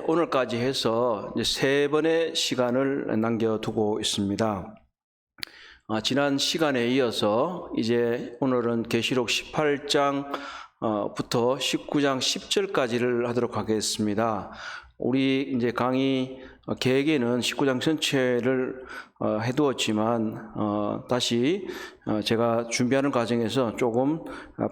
오늘까지 해서 이제 3번의 시간을 남겨두고 있습니다. 지난 시간에 이어서 이제 오늘은 계시록 18장부터 19장 10절까지를 하도록 하겠습니다. 우리 이제 강의 계획에는 19장 전체를 해두었지만 다시 제가 준비하는 과정에서 조금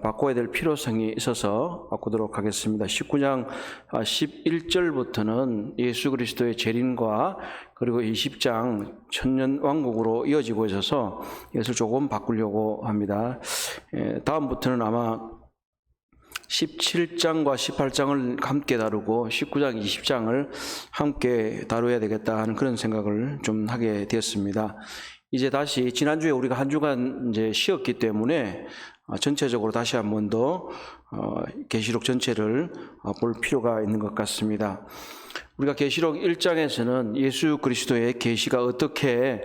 바꿔야 될 필요성이 있어서 바꾸도록 하겠습니다. 19장 11절부터는 예수 그리스도의 재림과 그리고 20장 천년 왕국으로 이어지고 있어서 이것을 조금 바꾸려고 합니다. 다음부터는 아마 17장과 18장을 함께 다루고 19장, 20장을 함께 다루어야 되겠다 하는 그런 생각을 좀 하게 되었습니다. 이제 다시 지난주에 우리가 한 주간 이제 쉬었기 때문에 전체적으로 다시 한 번 더 계시록 전체를 볼 필요가 있는 것 같습니다. 우리가 계시록 1장에서는 예수 그리스도의 계시가 어떻게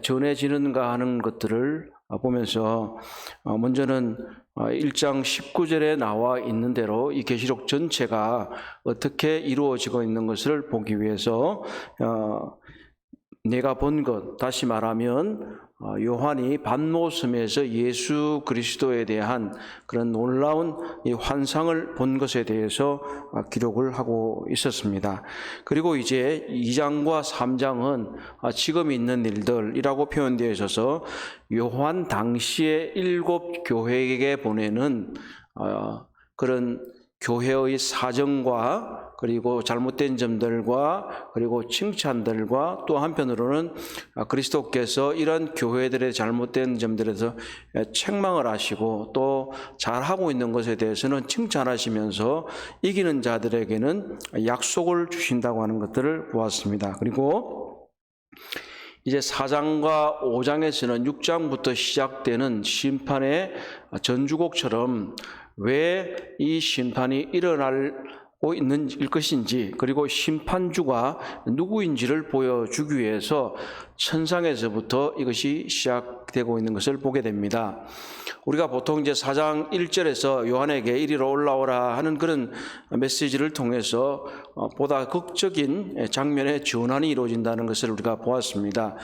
전해지는가 하는 것들을 보면서 먼저는 1장 19절에 나와 있는 대로 이 계시록 전체가 어떻게 이루어지고 있는 것을 보기 위해서 내가 본 것, 다시 말하면 요한이 반모섬에서 예수 그리스도에 대한 그런 놀라운 이 환상을 본 것에 대해서 기록을 하고 있었습니다. 그리고 이제 2장과 3장은 지금 있는 일들이라고 표현되어 있어서 요한 당시에 7 교회에게 보내는 그런 교회의 사정과 그리고 잘못된 점들과 그리고 칭찬들과 또 한편으로는 그리스도께서 이런 교회들의 잘못된 점들에 대해서 책망을 하시고 또 잘하고 있는 것에 대해서는 칭찬하시면서 이기는 자들에게는 약속을 주신다고 하는 것들을 보았습니다. 그리고 이제 4장과 5장에서는 6장부터 시작되는 심판의 전주곡처럼 왜 이 심판이 일어나고 있는 것인지 그리고 심판주가 누구인지를 보여주기 위해서 천상에서부터 이것이 시작되고 있는 것을 보게 됩니다. 우리가 보통 이제 4장 1절에서 요한에게 이리로 올라오라 하는 그런 메시지를 통해서 보다 극적인 장면의 전환이 이루어진다는 것을 우리가 보았습니다.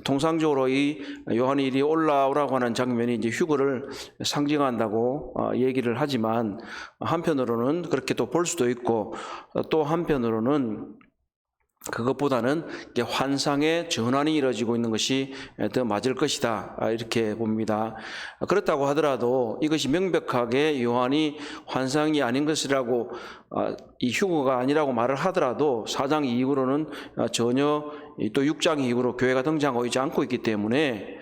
통상적으로 이 요한이 이리 올라오라고 하는 장면이 이제 휴거를 상징한다고 얘기를 하지만 한편으로는 그렇게 또 볼 수도 있고 또 한편으로는 그것보다는 환상의 전환이 이루어지고 있는 것이 더 맞을 것이다 이렇게 봅니다. 그렇다고 하더라도 이것이 명백하게 요한이 환상이 아닌 것이라고 이 휴거가 아니라고 말을 하더라도 4장 이후로는 전혀 또 6장 이후로 교회가 등장하고 있지 않고 있기 때문에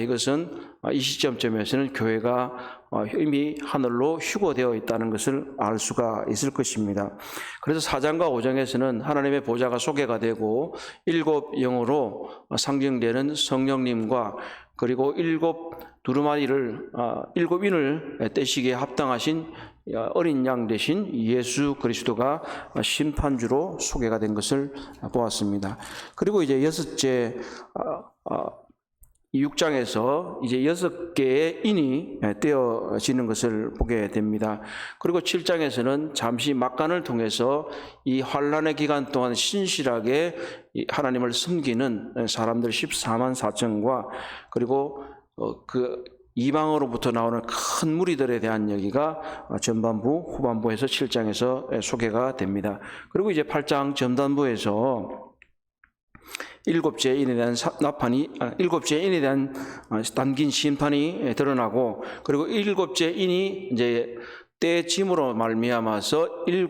이것은 이 시점에서는 교회가 이미 하늘로 휴거되어 있다는 것을 알 수가 있을 것입니다. 그래서 4장과 5장에서는 하나님의 보좌가 소개가 되고 7 영으로 상징되는 성령님과 그리고 7 두루마리를 7인을 떼시기에 합당하신 어린 양 대신 예수 그리스도가 심판주로 소개가 된 것을 보았습니다. 그리고 이제 6째 6장에서 이제 6개의 인이 떼어지는 것을 보게 됩니다. 그리고 7장에서는 잠시 막간을 통해서 이 환란의 기간 동안 신실하게 하나님을 섬기는 사람들 14만 4천과 그리고 그 이방으로부터 나오는 큰 무리들에 대한 얘기가 전반부, 후반부에서 7장에서 소개가 됩니다. 그리고 이제 8장 전반부에서 7째 인에 대한 나판이 7째 인에 대한 담긴 심판이 드러나고 그리고 7째 인이 이제 떼짐으로 말미암아서 7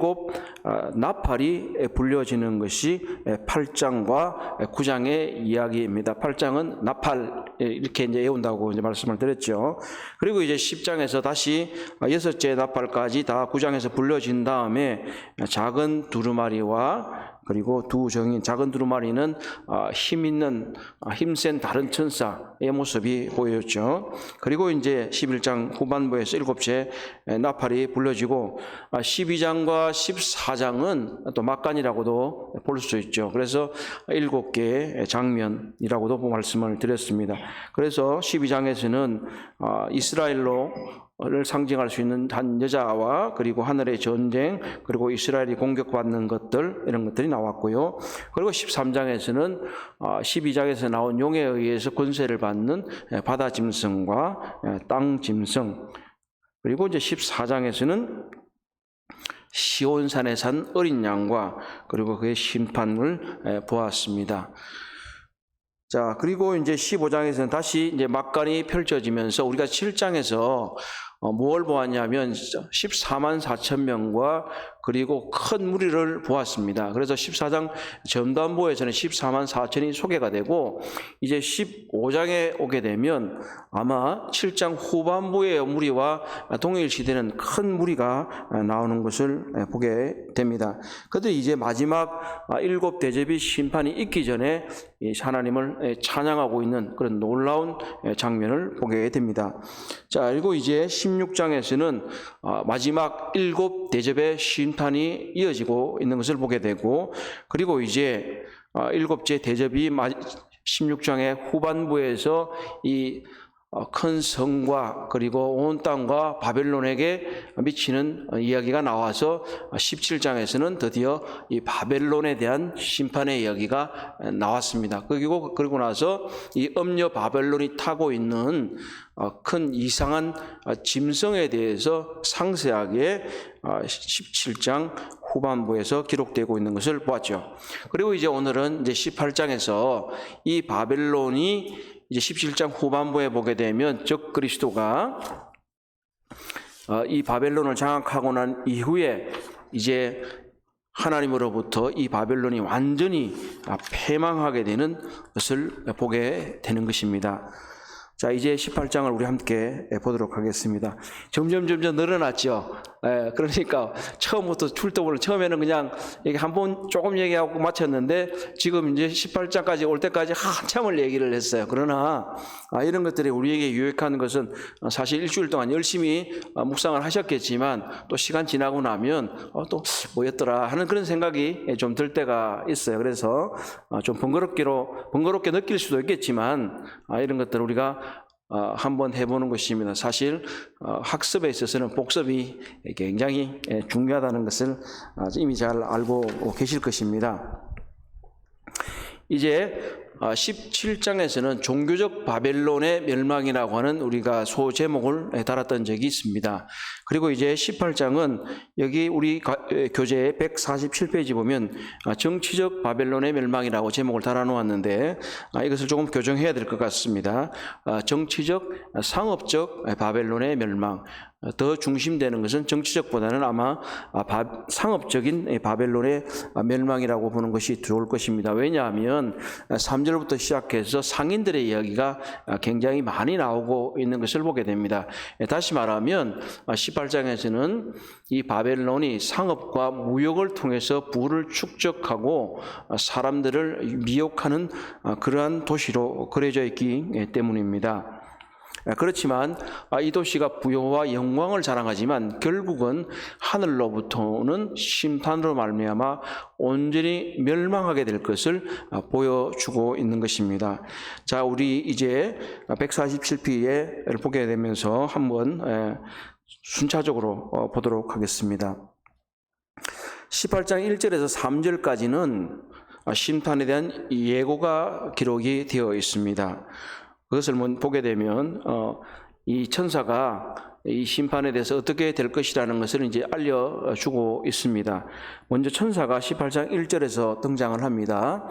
나팔이 불려지는 것이 8장과 9장의 이야기입니다. 8장은 나팔 이렇게 이제 외운다고 이제 말씀을 드렸죠. 그리고 이제 10장에서 다시 6째 나팔까지 다 9장에서 불려진 다음에 작은 두루마리와 그리고 두 정인, 작은 두루마리는 힘 있는, 힘센 다른 천사의 모습이 보였죠. 그리고 이제 11장 후반부에서 7째 나팔이 불려지고 12장과 14장은 또 막간이라고도 볼 수 있죠. 그래서 7개의 장면이라고도 말씀을 드렸습니다. 그래서 12장에서는 이스라엘로 상징할 수 있는 한 여자와 그리고 하늘의 전쟁 그리고 이스라엘이 공격받는 것들 이런 것들이 나왔고요. 그리고 13장에서는 12장에서 나온 용에 의해서 권세를 받는 바다 짐승과 땅 짐승 그리고 이제 14장에서는 시온산에 산 어린 양과 그리고 그의 심판을 보았습니다. 자, 그리고 이제 15장에서는 다시 이제 막간이 펼쳐지면서 우리가 7장에서 뭘 보았냐면 14만 4천 명과 그리고 큰 무리를 보았습니다. 그래서 14장 전반부에서는 14만 4천이 소개가 되고 이제 15장에 오게 되면 아마 7장 후반부의 무리와 동일시되는 큰 무리가 나오는 것을 보게 됩니다. 그들이 이제 마지막 7 대접이 심판이 있기 전에 하나님을 찬양하고 있는 그런 놀라운 장면을 보게 됩니다. 자, 그리고 이제 16장에서는 마지막 7 대접의 심판이 이어지고 있는 것을 보게 되고 그리고 이제 7째 대접이 16장의 후반부에서 이 큰 성과 그리고 온 땅과 바벨론에게 미치는 이야기가 나와서 17장에서는 드디어 이 바벨론에 대한 심판의 이야기가 나왔습니다. 그리고 나서 이 음녀 바벨론이 타고 있는 큰 이상한 짐승에 대해서 상세하게 17장 후반부에서 기록되고 있는 것을 보았죠. 그리고 이제 오늘은 이제 18장에서 이 바벨론이 이제 17장 후반부에 보게 되면 적 그리스도가 이 바벨론을 장악하고 난 이후에 이제 하나님으로부터 이 바벨론이 완전히 패망하게 되는 것을 보게 되는 것입니다. 자, 이제 18장을 우리 함께 보도록 하겠습니다. 점점 늘어났죠. 그러니까 처음부터 출동을 처음에는 그냥 한번 조금 얘기하고 마쳤는데 지금 이제 18장까지 올 때까지 한참을 얘기를 했어요. 그러나 이런 것들이 우리에게 유익한 것은 사실 일주일 동안 열심히 묵상을 하셨겠지만 또 시간 지나고 나면 또 뭐였더라 하는 그런 생각이 좀 들 때가 있어요. 그래서 좀 번거롭게 느낄 수도 있겠지만 이런 것들 우리가 한번 해보는 것입니다. 사실 학습에 있어서는 복습이 굉장히 중요하다는 것을 이미 잘 알고 계실 것입니다. 이제 17장에서는 종교적 바벨론의 멸망이라고 하는 우리가 소제목을 달았던 적이 있습니다. 그리고 이제 18장은 여기 우리 교재 147페이지 보면 정치적 바벨론의 멸망이라고 제목을 달아놓았는데 이것을 조금 교정해야 될 것 같습니다. 정치적, 상업적 바벨론의 멸망. 더 중심되는 것은 정치적보다는 아마 상업적인 바벨론의 멸망이라고 보는 것이 좋을 것입니다. 왜냐하면 3절부터 시작해서 상인들의 이야기가 굉장히 많이 나오고 있는 것을 보게 됩니다. 다시 말하면 18장에서는 이 바벨론이 상업과 무역을 통해서 부를 축적하고 사람들을 미혹하는 그러한 도시로 그려져 있기 때문입니다. 그렇지만 이 도시가 부여와 영광을 자랑하지만 결국은 하늘로부터는 심판으로 말미암아 온전히 멸망하게 될 것을 보여주고 있는 것입니다. 자, 우리 이제 147페이지를 보게 되면서 한번 순차적으로 보도록 하겠습니다. 18장 1절에서 3절까지는 심판에 대한 예고가 기록이 되어 있습니다. 그것을 보게 되면 이 천사가 이 심판에 대해서 어떻게 될 것이라는 것을 이제 알려주고 있습니다. 먼저 천사가 18장 1절에서 등장을 합니다.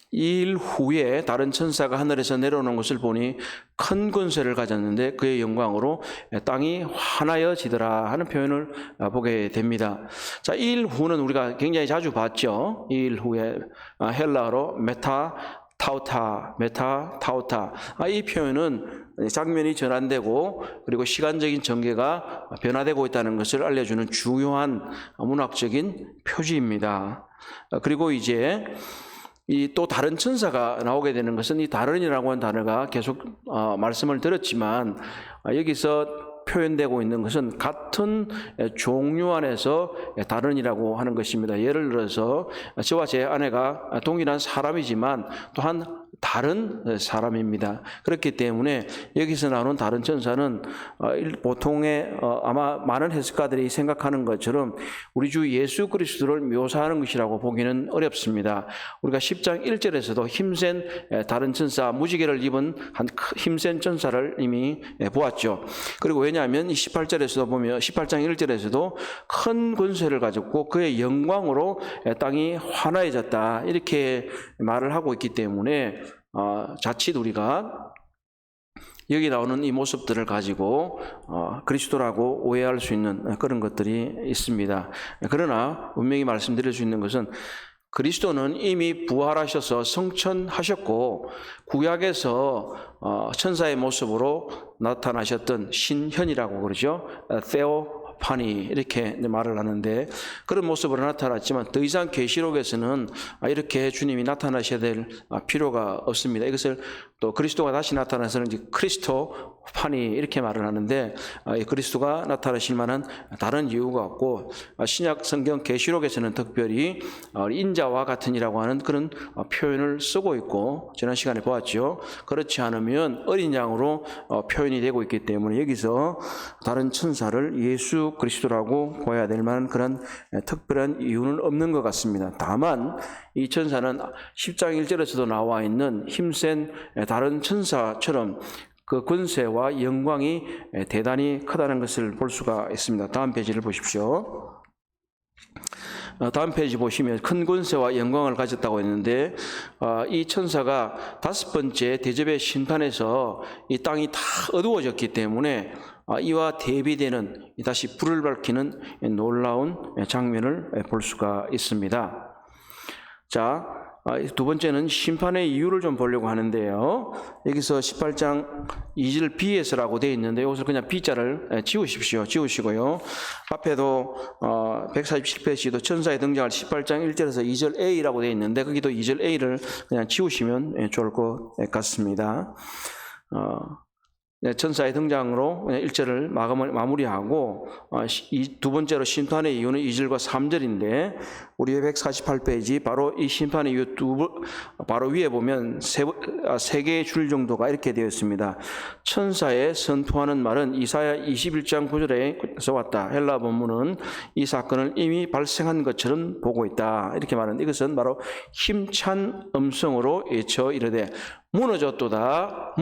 이 일 후에 다른 천사가 하늘에서 내려오는 것을 보니 큰 권세를 가졌는데 그의 영광으로 땅이 환하여지더라 하는 표현을 보게 됩니다. 자, 이 일 후는 우리가 굉장히 자주 봤죠. 이 일 후에 헬라어로 타우타, 이 표현은 장면이 전환되고 그리고 시간적인 전개가 변화되고 있다는 것을 알려주는 중요한 문학적인 표지입니다. 그리고 이제 이 또 다른 천사가 나오게 되는 것은 이 다른이라고 하는 단어가 계속 말씀을 드렸지만 여기서 표현되고 있는 것은 같은 종류 안에서 다른이라고 하는 것입니다. 예를 들어서 저와 제 아내가 동일한 사람이지만 또한 다른 사람입니다. 그렇기 때문에 여기서 나오는 다른 천사는 보통의 아마 많은 해석가들이 생각하는 것처럼 우리 주 예수 그리스도를 묘사하는 것이라고 보기는 어렵습니다. 우리가 10장 1절에서도 힘센 다른 천사, 무지개를 입은 한 힘센 천사를 이미 보았죠. 그리고 왜냐하면 18절에서도 보면 18장 1절에서도 큰 권세를 가졌고 그의 영광으로 땅이 환화해졌다 이렇게 말을 하고 있기 때문에 자칫 우리가 여기 나오는 이 모습들을 가지고 그리스도라고 오해할 수 있는 그런 것들이 있습니다. 그러나 분명히 말씀드릴 수 있는 것은 그리스도는 이미 부활하셔서 성천하셨고 구약에서 천사의 모습으로 나타나셨던 신현이라고 그러죠. 파니 이렇게 말을 하는데 그런 모습으로 나타났지만 더 이상 계시록에서는 이렇게 주님이 나타나셔야 될 필요가 없습니다. 이것을 또 그리스도가 다시 나타나서는 이제 크리스토 파니 이렇게 말을 하는데 그리스도가 나타나실 만한 다른 이유가 없고 신약 성경 계시록에서는 특별히 인자와 같으니라고 하는 그런 표현을 쓰고 있고 지난 시간에 보았죠. 그렇지 않으면 어린 양으로 표현이 되고 있기 때문에 여기서 다른 천사를 예수 그리스도라고 보아야 될 만한 그런 특별한 이유는 없는 것 같습니다. 다만 이 천사는 10장 1절에서도 나와 있는 힘센 다른 천사처럼 그 권세와 영광이 대단히 크다는 것을 볼 수가 있습니다. 다음 페이지를 보십시오. 다음 페이지 보시면 큰 권세와 영광을 가졌다고 했는데 이 천사가 5번째 대접의 심판에서 이 땅이 다 어두워졌기 때문에 이와 대비되는 다시 불을 밝히는 놀라운 장면을 볼 수가 있습니다. 자, 두 번째는 심판의 이유를 좀 보려고 하는데요. 여기서 18장 2절 B에서라고 되어 있는데 이것을 그냥 B자를 지우시고요. 앞에도 147페이지도 천사의 등장을 18장 1절에서 2절 A라고 되어 있는데 거기도 2절 A를 그냥 지우시면 좋을 것 같습니다. 천사의 등장으로 1절을 마무리하고 두 번째로 심판의 이유는 2절과 3절인데 우리의 148페이지 바로 이 심판의 이유 바로 위에 보면 세 개의 줄 정도가 이렇게 되어 있습니다. 천사의 선포하는 말은 이사야 21장 9절에서 왔다. 헬라 본문은 이 사건을 이미 발생한 것처럼 보고 있다. 이렇게 말하는데 이것은 바로 힘찬 음성으로 외쳐 이르되 무너졌도다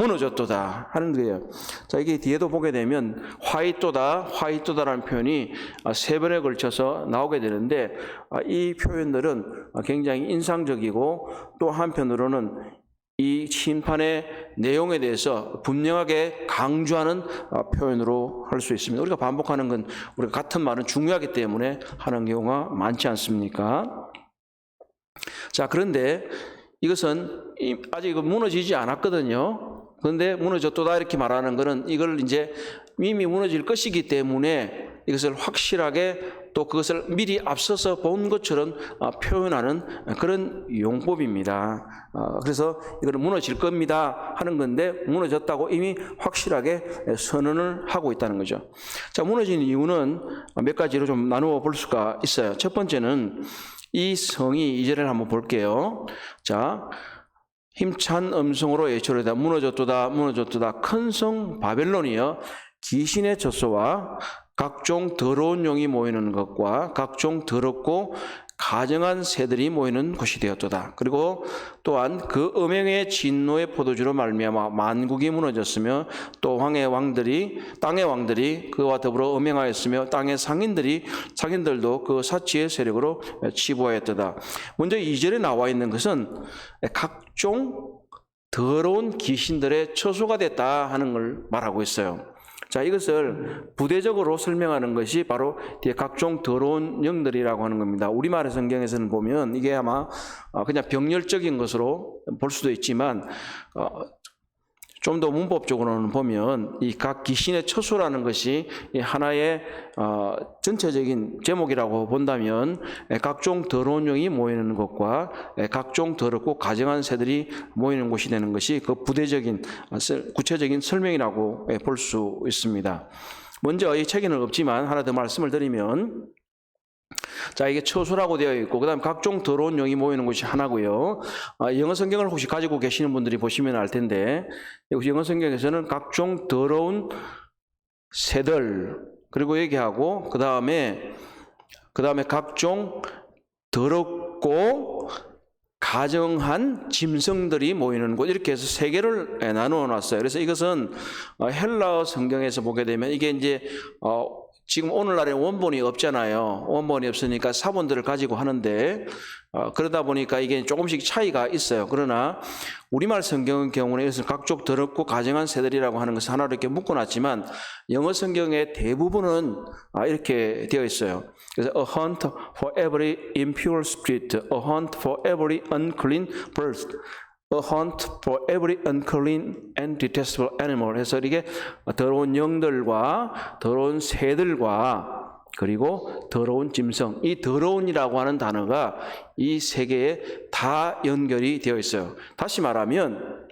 하는 거예요. 자, 이게 뒤에도 보게 되면 화이또다라는 표현이 3번에 걸쳐서 나오게 되는데 이 표현들은 굉장히 인상적이고 또 한편으로는 이 심판의 내용에 대해서 분명하게 강조하는 표현으로 할 수 있습니다. 우리가 반복하는 건 우리가 같은 말은 중요하기 때문에 하는 경우가 많지 않습니까? 자, 그런데 이것은 아직 무너지지 않았거든요. 그런데 무너졌도다 이렇게 말하는 것은 이걸 이제 이미 무너질 것이기 때문에 이것을 확실하게 또 그것을 미리 앞서서 본 것처럼 표현하는 그런 용법입니다. 그래서 이걸 무너질 겁니다 하는 건데 무너졌다고 이미 확실하게 선언을 하고 있다는 거죠. 자, 무너진 이유는 몇 가지로 좀 나누어 볼 수가 있어요. 첫 번째는 이 성이 2절을 한번 볼게요. 자, 힘찬 음성으로 외쳐르다 무너졌도다 큰 성 바벨론이여 귀신의 젖소와 각종 더러운 용이 모이는 것과 각종 더럽고 가증한 새들이 모이는 곳이 되었도다. 그리고 또한 그 음행의 진노의 포도주로 말미암아 만국이 무너졌으며 또 땅의 왕들이 그와 더불어 음행하였으며 땅의 상인들도 그 사치의 세력으로 치부하였도다. 먼저 2절에 나와 있는 것은 각종 더러운 귀신들의 처소가 됐다 하는 걸 말하고 있어요. 자, 이것을 부대적으로 설명하는 것이 바로 뒤에 각종 더러운 영들이라고 하는 겁니다. 우리말의 성경에서는 보면 이게 아마 그냥 병렬적인 것으로 볼 수도 있지만 좀 더 문법적으로는 보면 이 각 귀신의 처소라는 것이 하나의 전체적인 제목이라고 본다면 각종 더러운 영이 모이는 것과 각종 더럽고 가증한 새들이 모이는 곳이 되는 것이 그 부대적인 구체적인 설명이라고 볼 수 있습니다. 먼저 이 책에는 없지만 하나 더 말씀을 드리면 자, 이게 처소라고 되어 있고, 그 다음 각종 더러운 영이 모이는 곳이 하나고요. 영어 성경을 혹시 가지고 계시는 분들이 보시면 알 텐데, 여기 영어 성경에서는 각종 더러운 새들, 그리고 얘기하고, 그 다음에 각종 더럽고 가정한 짐승들이 모이는 곳, 이렇게 해서 세 개를 나누어 놨어요. 그래서 이것은 헬라어 성경에서 보게 되면 이게 이제 지금 오늘날에 원본이 없잖아요. 원본이 없으니까 사본들을 가지고 하는데 그러다 보니까 이게 조금씩 차이가 있어요. 그러나 우리말 성경의 경우는 이것을 각종 더럽고 가정한 새들이라고 하는 것을 하나로 이렇게 묶어놨지만 영어 성경의 대부분은 이렇게 되어 있어요. 그래서 a hunt for every impure spirit, a hunt for every unclean bird, a hunt for every unclean and detestable animal. 해서 이게 더러운 영들과 더러운 새들과 그리고 더러운 짐승, 이 더러운이라고 하는 단어가 이 세 개에 다 연결이 되어 있어요. 다시 말하면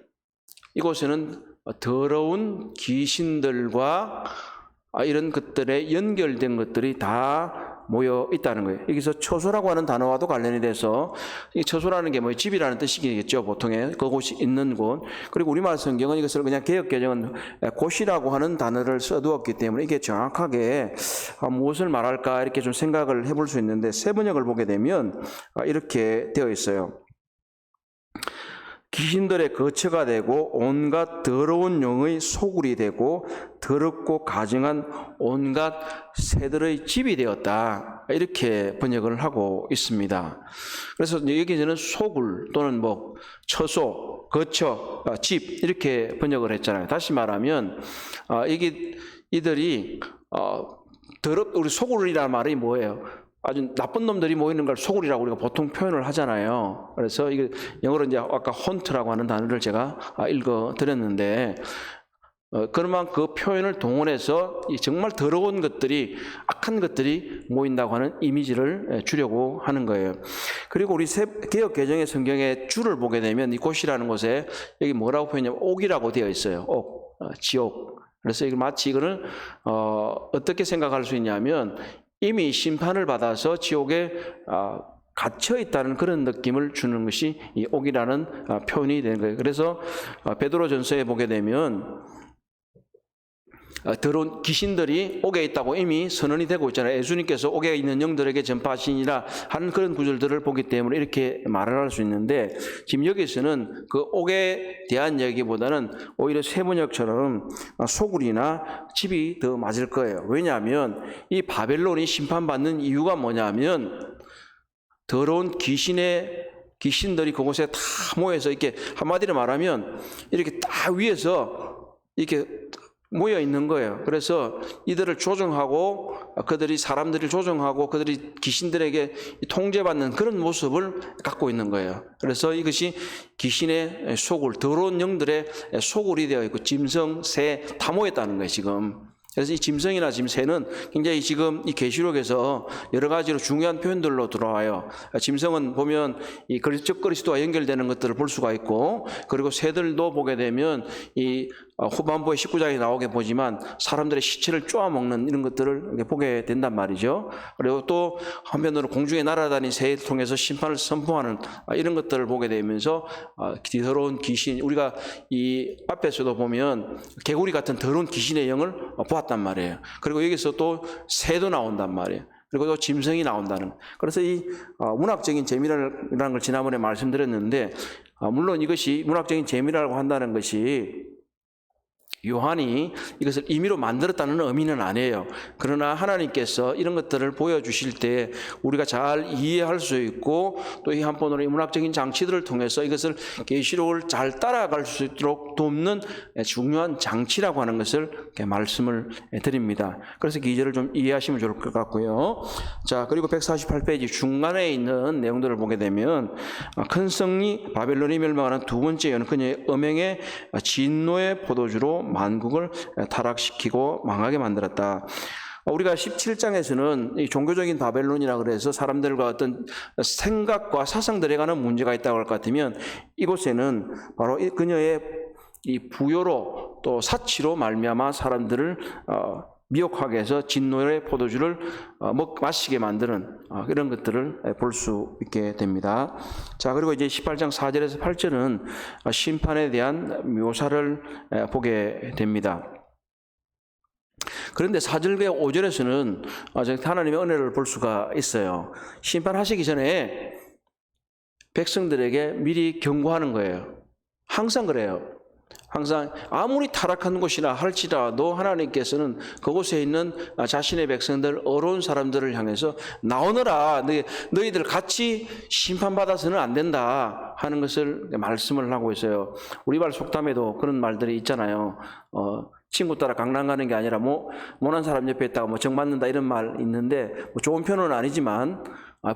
이곳에는 더러운 귀신들과 이런 것들에 연결된 것들이 다 모여 있다는 거예요. 여기서 처소라고 하는 단어와도 관련이 돼서 이 처소라는 게 집이라는 뜻이겠죠. 보통의 그곳이 있는 곳. 그리고 우리말 성경은 이것을 그냥 개역개정은 곳이라고 하는 단어를 써두었기 때문에 이게 정확하게 무엇을 말할까 이렇게 좀 생각을 해볼 수 있는데 세번역을 보게 되면 이렇게 되어 있어요. 귀신들의 거처가 되고 온갖 더러운 영의 소굴이 되고 더럽고 가증한 온갖 새들의 집이 되었다. 이렇게 번역을 하고 있습니다. 그래서 여기서는 소굴 또는 처소, 거처, 집 이렇게 번역을 했잖아요. 다시 말하면 이들이 우리 소굴이라는 말이 뭐예요? 아주 나쁜 놈들이 모이는 걸 소굴이라고 우리가 보통 표현을 하잖아요. 그래서 이게 영어로 이제 아까 헌트라고 하는 단어를 제가 읽어 드렸는데, 그러면 그 표현을 동원해서 정말 더러운 것들이, 악한 것들이 모인다고 하는 이미지를 주려고 하는 거예요. 그리고 우리 개역 개정의 성경의 줄을 보게 되면 이 곳이라는 곳에 여기 뭐라고 표현하냐면 옥이라고 되어 있어요. 옥, 지옥. 그래서 이걸 마치 이거를 어떻게 생각할 수 있냐면 이미 심판을 받아서 지옥에 갇혀 있다는 그런 느낌을 주는 것이 이 옥이라는 표현이 되는 거예요. 그래서 베드로전서에 보게 되면 더러운 귀신들이 옥에 있다고 이미 선언이 되고 있잖아요. 예수님께서 옥에 있는 영들에게 전파하시니라 하는 그런 구절들을 보기 때문에 이렇게 말을 할 수 있는데, 지금 여기서는 그 옥에 대한 얘기보다는 오히려 세번역처럼 소굴이나 집이 더 맞을 거예요. 왜냐하면 이 바벨론이 심판받는 이유가 뭐냐면 더러운 귀신들이 그곳에 다 모여서 이렇게 한마디로 말하면 이렇게 딱 위에서 이렇게 모여 있는 거예요. 그래서 이들을 조정하고 그들이 사람들을 조정하고 그들이 귀신들에게 통제받는 그런 모습을 갖고 있는 거예요. 그래서 이것이 귀신의 소굴, 더러운 영들의 소굴이 되어 있고 짐승, 새 다 모였다는 거예요, 지금. 그래서 이 짐승이나 짐새는 굉장히 지금 이 계시록에서 여러 가지로 중요한 표현들로 들어와요. 짐승은 보면 이 적그리스도와 연결되는 것들을 볼 수가 있고, 그리고 새들도 보게 되면 이 후반부의 19장에 나오게 보지만 사람들의 시체를 쪼아먹는 이런 것들을 보게 된단 말이죠. 그리고 또 한편으로 공중에 날아다니는 새를 통해서 심판을 선포하는 이런 것들을 보게 되면서 더러운 귀신, 우리가 이 앞에서도 보면 개구리 같은 더러운 귀신의 영을 보았단 말이에요. 그리고 여기서 또 새도 나온단 말이에요. 그리고 또 짐승이 나온다는. 그래서 이 문학적인 재미라는 걸 지난번에 말씀드렸는데, 물론 이것이 문학적인 재미라고 한다는 것이 요한이 이것을 임의로 만들었다는 의미는 아니에요. 그러나 하나님께서 이런 것들을 보여주실 때 우리가 잘 이해할 수 있고, 또 이 한편으로 이 문학적인 장치들을 통해서 이것을 계시록을 잘 따라갈 수 있도록 돕는 중요한 장치라고 하는 것을 이렇게 말씀을 드립니다. 그래서 기절을 좀 이해하시면 좋을 것 같고요. 자, 그리고 148페이지 중간에 있는 내용들을 보게 되면 큰 성리 바벨론이 멸망하는 두 번째 연근의 음행의 진노의 포도주로 만국을 타락시키고 망하게 만들었다. 우리가 17장에서는 이 종교적인 바벨론이라 그래서 사람들과 어떤 생각과 사상들에 관한 문제가 있다고 할 것 같으면, 이곳에는 바로 그녀의 이 부요로 또 사치로 말미암아 사람들을 미혹하게 해서 진노의 포도주를 마시게 만드는 이런 것들을 볼 수 있게 됩니다. 자, 그리고 이제 18장 4절에서 8절은 심판에 대한 묘사를 보게 됩니다. 그런데 4절과 5절에서는 하나님의 은혜를 볼 수가 있어요. 심판하시기 전에 백성들에게 미리 경고하는 거예요. 항상 그래요. 항상 아무리 타락한 곳이나 할지라도 하나님께서는 그곳에 있는 자신의 백성들, 어려운 사람들을 향해서 나오너라, 너희들 같이 심판받아서는 안 된다 하는 것을 말씀을 하고 있어요. 우리말 속담에도 그런 말들이 있잖아요. 친구 따라 강남 가는 게 아니라 모난 사람 옆에 있다가 정 맞는다 이런 말 있는데 좋은 표현은 아니지만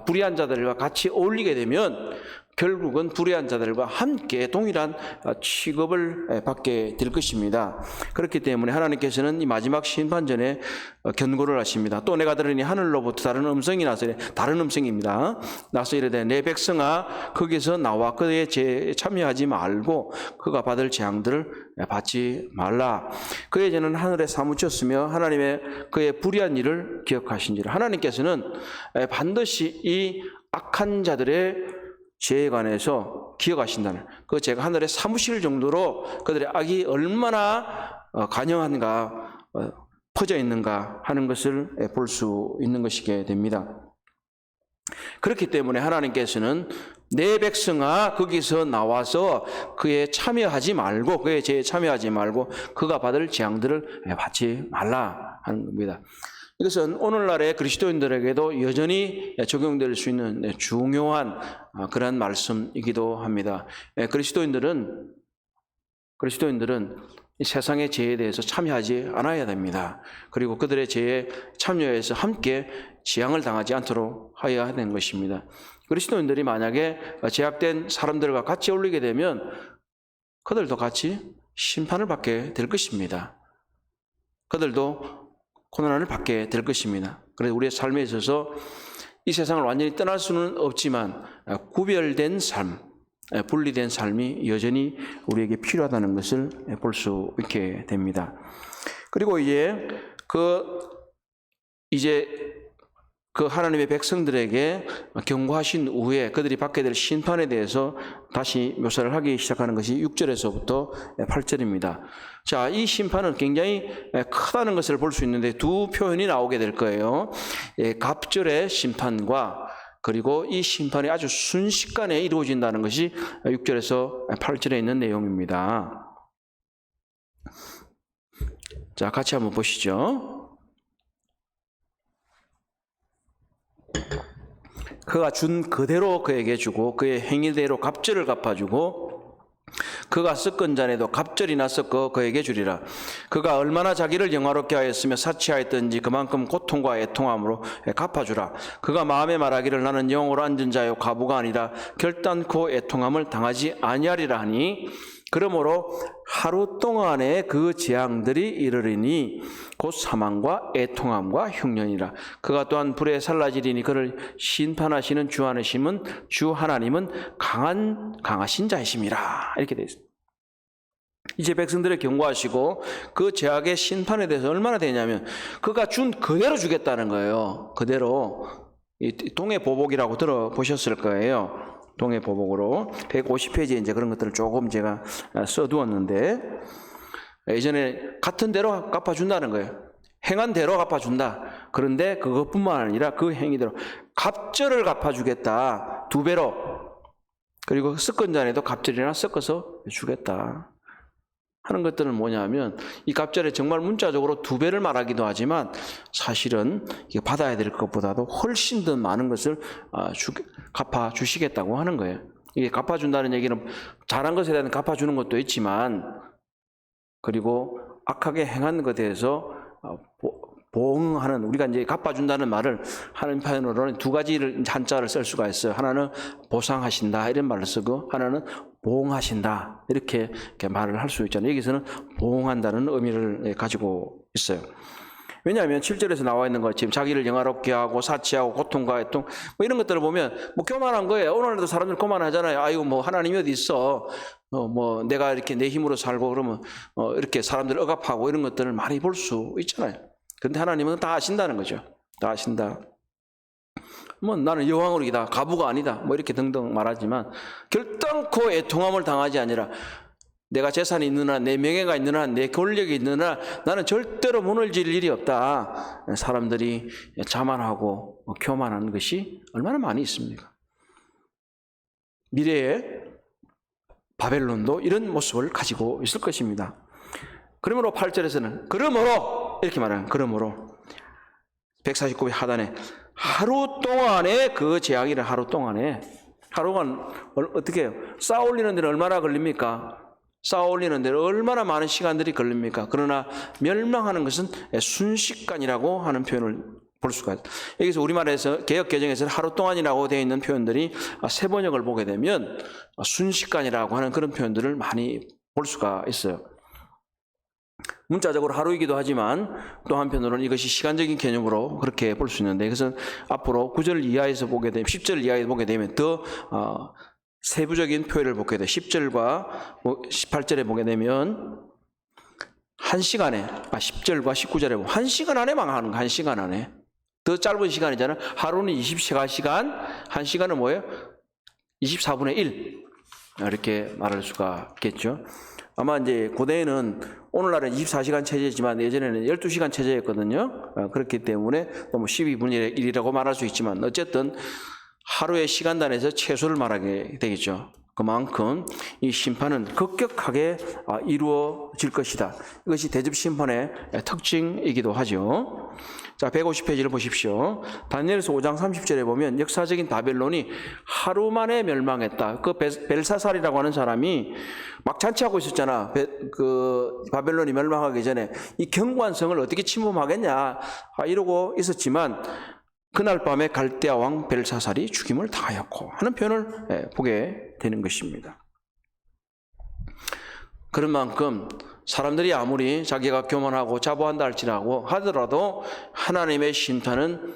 불의한 자들과 같이 어울리게 되면 결국은 불의한 자들과 함께 동일한 취급을 받게 될 것입니다. 그렇기 때문에 하나님께서는 이 마지막 심판 전에 경고를 하십니다. 또 내가 들으니 하늘로부터 다른 음성이 나서, 다른 음성입니다. 나서 이르되 내 백성아 거기서 나와 그의 죄에 참여하지 말고 그가 받을 재앙들을 받지 말라. 그의 죄는 하늘에 사무쳤으며 하나님의 그의 불의한 일을 기억하신지라. 하나님께서는 반드시 이 악한 자들의 죄에 관해서 기억하신다는, 그 죄가 하늘에 사무실 정도로 그들의 악이 얼마나 간영한가, 퍼져 있는가 하는 것을 볼 수 있는 것이게 됩니다. 그렇기 때문에 하나님께서는 내 백성아 거기서 나와서 그의 참여하지 말고, 그의 죄에 참여하지 말고 그가 받을 재앙들을 받지 말라 하는 겁니다. 이것은 오늘날의 그리스도인들에게도 여전히 적용될 수 있는 중요한 그런 말씀이기도 합니다. 그리스도인들은 이 세상의 죄에 대해서 참여하지 않아야 됩니다. 그리고 그들의 죄에 참여해서 함께 재앙을 당하지 않도록 하여야 하는 것입니다. 그리스도인들이 만약에 죄악된 사람들과 같이 어울리게 되면 그들도 같이 심판을 받게 될 것입니다. 그들도 고난을 받게 될 것입니다. 그래서 우리의 삶에 있어서 이 세상을 완전히 떠날 수는 없지만 구별된 삶, 분리된 삶이 여전히 우리에게 필요하다는 것을 볼 수 있게 됩니다. 그리고 이제 그 하나님의 백성들에게 경고하신 후에 그들이 받게 될 심판에 대해서 다시 묘사를 하기 시작하는 것이 6절에서부터 8절입니다. 자, 이 심판은 굉장히 크다는 것을 볼 수 있는데 두 표현이 나오게 될 거예요. 갑절의 심판과 그리고 이 심판이 아주 순식간에 이루어진다는 것이 6절에서 8절에 있는 내용입니다. 자, 같이 한번 보시죠. 그가 준 그대로 그에게 주고 그의 행위대로 갑절을 갚아주고 그가 섞은 잔에도 갑절이나 섞어 그에게 주리라. 그가 얼마나 자기를 영화롭게 하였으며 사치하였던지 그만큼 고통과 애통함으로 갚아주라. 그가 마음에 말하기를 나는 영으로 앉은 자요 과부가 아니라 결단코 애통함을 당하지 아니하리라 하니 그러므로 하루 동안에 그 재앙들이 이르리니 곧 사망과 애통함과 흉년이라. 그가 또한 불에 살라지리니 그를 심판하시는 주 하나님은 강하신 자이심이라. 이렇게 되어 있습니다. 이제 백성들을 경고하시고 그 죄악의 심판에 대해서 얼마나 되냐면 그가 준 그대로 주겠다는 거예요. 그대로. 이 동해 보복이라고 들어보셨을 거예요. 동해 보복으로 150페이지에 이제 그런 것들을 조금 제가 써두었는데 예전에 같은 대로 갚아준다는 거예요. 행한 대로 갚아준다. 그런데 그것뿐만 아니라 그 행위대로 갑절을 갚아주겠다. 2배로. 그리고 섞은 잔에도 갑절이나 섞어서 주겠다 하는 것들은 뭐냐면 이 갑절에 정말 문자적으로 2배를 말하기도 하지만 사실은 받아야 될 것보다도 훨씬 더 많은 것을 갚아주시겠다고 하는 거예요. 이게 갚아준다는 얘기는 잘한 것에 대한 갚아주는 것도 있지만 그리고 악하게 행한 것에 대해서 보응하는, 우리가 이제 갚아준다는 말을 하는 편으로는 2가지를 한자를 쓸 수가 있어요. 하나는 보상하신다 이런 말을 쓰고 하나는 보응하신다 이렇게 말을 할 수 있잖아요. 여기서는 보응한다는 의미를 가지고 있어요. 왜냐하면 7절에서 나와 있는 것처럼 자기를 영화롭게 하고 사치하고 고통과 애통 이런 것들을 보면 교만한 거예요. 오늘날도 사람들 교만하잖아요. 아이고 하나님이 어디 있어? 내가 이렇게 내 힘으로 살고 그러면 이렇게 사람들을 억압하고 이런 것들을 많이 볼 수 있잖아요. 그런데 하나님은 다 아신다는 거죠. 다 아신다. 뭐 나는 여왕으로이다, 가부가 아니다, 뭐 이렇게 등등 말하지만 결단코 애통함을 당하지 아니라 내가 재산이 있는 한, 내 명예가 있는 한, 내 권력이 있는 한 나는 절대로 무너질 일이 없다. 사람들이 자만하고 교만한 것이 얼마나 많이 있습니까? 미래에 바벨론도 이런 모습을 가지고 있을 것입니다. 그러므로 8절에서는 그러므로 이렇게 말하는, 그러므로 149의 하단에 하루 동안에 그 재앙이라. 하루 동안에, 하루가 어떻게 해요? 쌓아 올리는 데는 얼마나 걸립니까? 쌓아 올리는 데는 얼마나 많은 시간들이 걸립니까? 그러나 멸망하는 것은 순식간이라고 하는 표현을 볼 수가 있어요. 여기서 우리말에서 개역개정에서는 하루 동안이라고 되어 있는 표현들이 새 번역을 보게 되면 순식간이라고 하는 그런 표현들을 많이 볼 수가 있어요. 문자적으로 하루이기도 하지만 또 한편으로는 이것이 시간적인 개념으로 그렇게 볼 수 있는데, 이것은 앞으로 9절 이하에서 보게 되면, 10절 이하에 보게 되면 더 세부적인 표현을 보게 돼요. 10절과 18절에 보게 되면 1시간에, 10절과 19절에 보면 1시간 안에 망하는 거, 1시간 안에. 더 짧은 시간이잖아요. 하루는 24시간, 1시간은 뭐예요? 24분의 1. 이렇게 말할 수가 있겠죠. 아마 이제 고대에는 오늘날은 24시간 체제지만 예전에는 12시간 체제였거든요. 그렇기 때문에 또 뭐 12분의 1이라고 말할 수 있지만 어쨌든 하루의 시간단에서 최소를 말하게 되겠죠. 그만큼 이 심판은 급격하게 이루어질 것이다. 이것이 대접심판의 특징이기도 하죠. 자, 150페이지를 보십시오. 다니엘서 5장 30절에 보면 역사적인 바벨론이 하루 만에 멸망했다. 그 벨사살이라고 하는 사람이 막 잔치하고 있었잖아. 그 바벨론이 멸망하기 전에 이 경관성을 어떻게 침범하겠냐 이러고 있었지만 그날 밤에 갈대아 왕 벨사살이 죽임을 당하였고 하는 표현을 보게 되는 것입니다. 그런 만큼 사람들이 아무리 자기가 교만하고 자부한다 하더라도 하나님의 심판은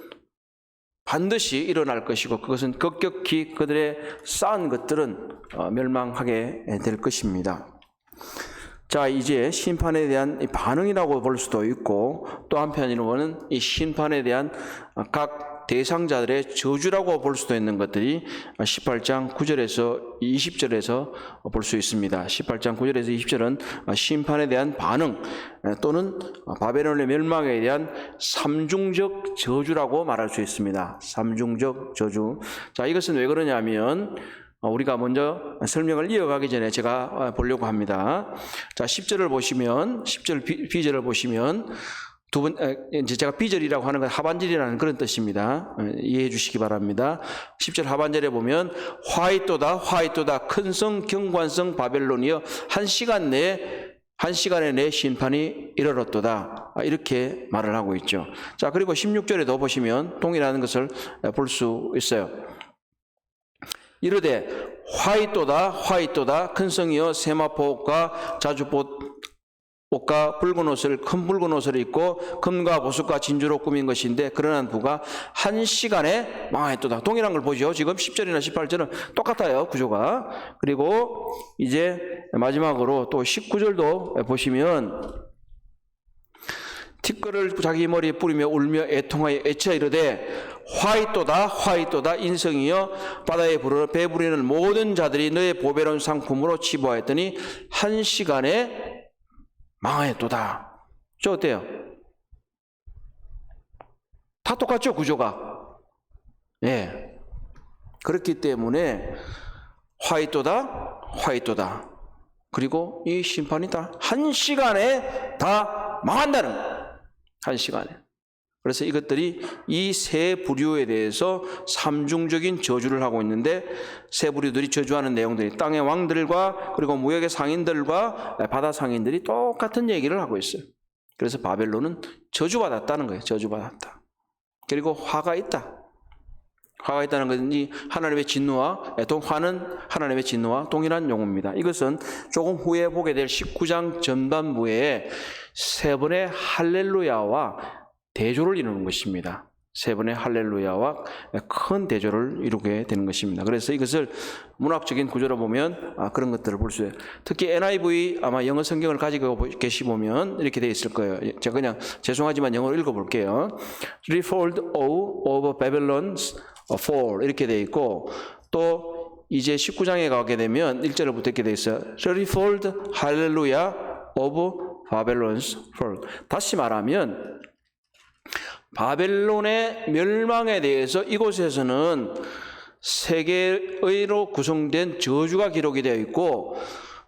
반드시 일어날 것이고 그것은 급격히 그들의 쌓은 것들은 멸망하게 될 것입니다. 자, 이제 심판에 대한 반응이라고 볼 수도 있고 또 한편으로는 이 심판에 대한 각 대상자들의 저주라고 볼 수도 있는 것들이 18장 9절에서 20절에서 볼 수 있습니다. 18장 9절에서 20절은 심판에 대한 반응 또는 바벨론의 멸망에 대한 삼중적 저주라고 말할 수 있습니다. 삼중적 저주. 자, 이것은 왜 그러냐면 우리가 먼저 설명을 이어가기 전에 제가 보려고 합니다. 자, 10절을 보시면, 10절 B절을 보시면 이제 제가 B절이라고 하는 건 하반절이라는 그런 뜻입니다. 이해해 주시기 바랍니다. 10절 하반절에 보면 화이또다 큰 성 경관성 바벨론이여 한 시간에 내 심판이 이르렀도다. 이렇게 말을 하고 있죠. 자, 그리고 16절에도 보시면 동일한 것을 볼 수 있어요. 이르되 화이또다 큰 성이여 세마포옷과 자주옷과 큰 붉은 옷을 입고 금과 보석과 진주로 꾸민 것인데 그러한 부가 한 시간에 망하였도다. 동일한 걸 보죠. 지금 10절이나 18절은 똑같아요, 구조가. 그리고 이제 마지막으로 또 19절도 보시면 티끌을 자기 머리에 뿌리며 울며 애통하여 애쳐 이르되 화이또다 인성이여 바다에 배부리는 모든 자들이 너의 보배로운 상품으로 치부하였더니 한 시간에 망하였도다. 저 어때요? 다 똑같죠, 구조가. 예. 그렇기 때문에 화이또다. 그리고 이 심판이 다 한 시간에 다 망한다는 거예요. 한 시간에. 그래서 이것들이 이 세 부류에 대해서 삼중적인 저주를 하고 있는데 세 부류들이 저주하는 내용들이 땅의 왕들과 그리고 무역의 상인들과 바다 상인들이 똑같은 얘기를 하고 있어요. 그래서 바벨론은 저주받았다는 거예요. 저주받았다. 그리고 화가 있다. 화가 있다는 것은 하나님의 진노와 화는 하나님의 진노와 동일한 용어입니다. 이것은 조금 후에 보게 될 19장 전반부에 세 번의 할렐루야와 대조를 이루는 것입니다. 세 번의 할렐루야와 큰 대조를 이루게 되는 것입니다. 그래서 이것을 문학적인 구조로 보면 그런 것들을 볼 수 있어요. 특히 NIV 아마 영어 성경을 가지고 계시보면 이렇게 되어 있을 거예요. 제가 그냥 죄송하지만 영어로 읽어볼게요. Threefold O of Babylon's fall 이렇게 되어 있고, 또 이제 19장에 가게 되면 1절부터 이렇게 되어 있어요. Threefold Hallelujah of Babylon's fall. 다시 말하면 바벨론의 멸망에 대해서 이곳에서는 세 개의로 구성된 저주가 기록이 되어 있고,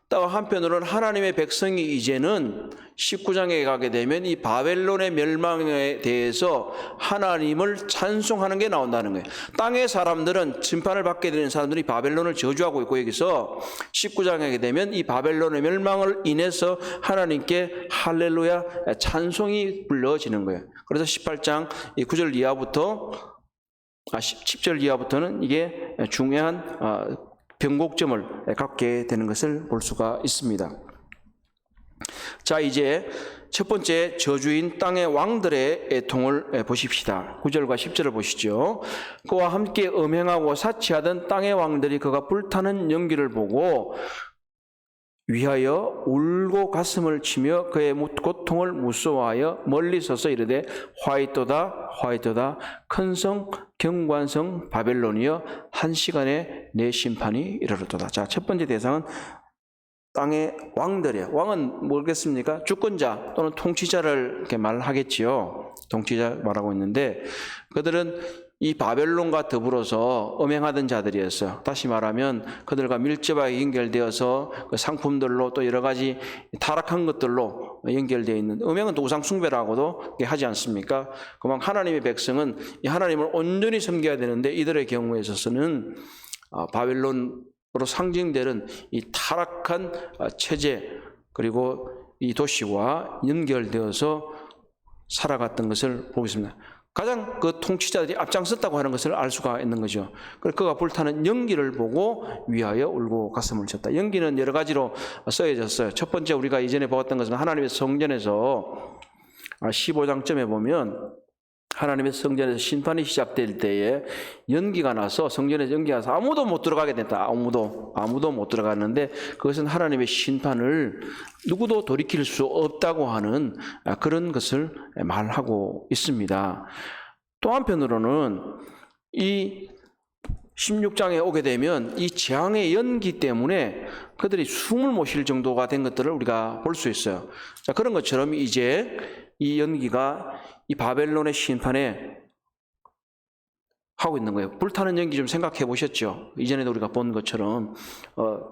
또 한편으로는 하나님의 백성이 이제는 19장에 가게 되면 이 바벨론의 멸망에 대해서 하나님을 찬송하는 게 나온다는 거예요. 땅의 사람들은 심판을 받게 되는 사람들이 바벨론을 저주하고 있고, 여기서 19장에 가게 되면 이 바벨론의 멸망을 인해서 하나님께 할렐루야 찬송이 불러지는 거예요. 그래서 18장 9절 이하부터 10절 이하부터는 이게 중요한 변곡점을 갖게 되는 것을 볼 수가 있습니다. 자, 이제 첫 번째 저주인 땅의 왕들의 애통을 보십시다. 9절과 10절을 보시죠. 그와 함께 음행하고 사치하던 땅의 왕들이 그가 불타는 연기를 보고 위하여 울고 가슴을 치며 그의 고통을 무서워하여 멀리 서서 이르되 화이토다 화이토다 큰 성 경관성 바벨론이여 한 시간에 내 심판이 이르렀도다. 자, 첫 번째 대상은 땅의 왕들이에요. 왕은 뭐겠습니까? 주권자 또는 통치자를 이렇게 말하겠지요. 통치자 말하고 있는데, 그들은 이 바벨론과 더불어서 음행하던 자들이었어요. 다시 말하면 그들과 밀접하게 연결되어서 그 상품들로 또 여러 가지 타락한 것들로 연결되어 있는, 음행은 또 우상 숭배라고도 하지 않습니까? 그만 하나님의 백성은 이 하나님을 온전히 섬겨야 되는데, 이들의 경우에 있어서는 바벨론으로 상징되는 이 타락한 체제 그리고 이 도시와 연결되어서 살아갔던 것을 보겠습니다. 가장 그 통치자들이 앞장섰다고 하는 것을 알 수가 있는 거죠. 그가 불타는 연기를 보고 위하여 울고 가슴을 쳤다. 연기는 여러 가지로 써여졌어요. 첫 번째 우리가 이전에 보았던 것은 하나님의 성전에서 15장쯤에 보면 하나님의 성전에서 심판이 시작될 때에 연기가 나서, 성전에서 연기가 나서 아무도 못 들어가게 됐다. 아무도 못 들어갔는데, 그것은 하나님의 심판을 누구도 돌이킬 수 없다고 하는 그런 것을 말하고 있습니다. 또 한편으로는 이 16장에 오게 되면 이 재앙의 연기 때문에 그들이 숨을 못 쉴 정도가 된 것들을 우리가 볼 수 있어요. 자, 그런 것처럼 이제 이 연기가 이 바벨론의 심판에 하고 있는 거예요. 불타는 연기 좀 생각해 보셨죠? 이전에도 우리가 본 것처럼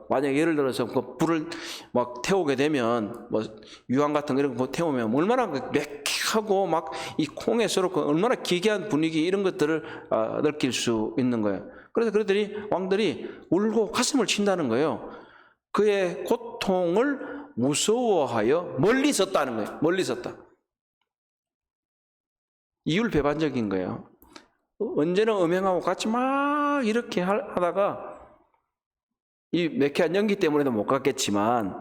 만약 예를 들어서 그 불을 막 태우게 되면 뭐 유황 같은 거 이런 거 태우면 얼마나 매캐하고 막 이 콩에 서로 얼마나 기괴한 분위기 이런 것들을 느낄 수 있는 거예요. 그래서 그들이 왕들이 울고 가슴을 친다는 거예요. 그의 고통을 무서워하여 멀리 섰다는 거예요. 멀리 섰다. 이율배반적인 거예요. 언제나 음행하고 같이 막 이렇게 하다가 이 매캐한 연기 때문에도 못 갔겠지만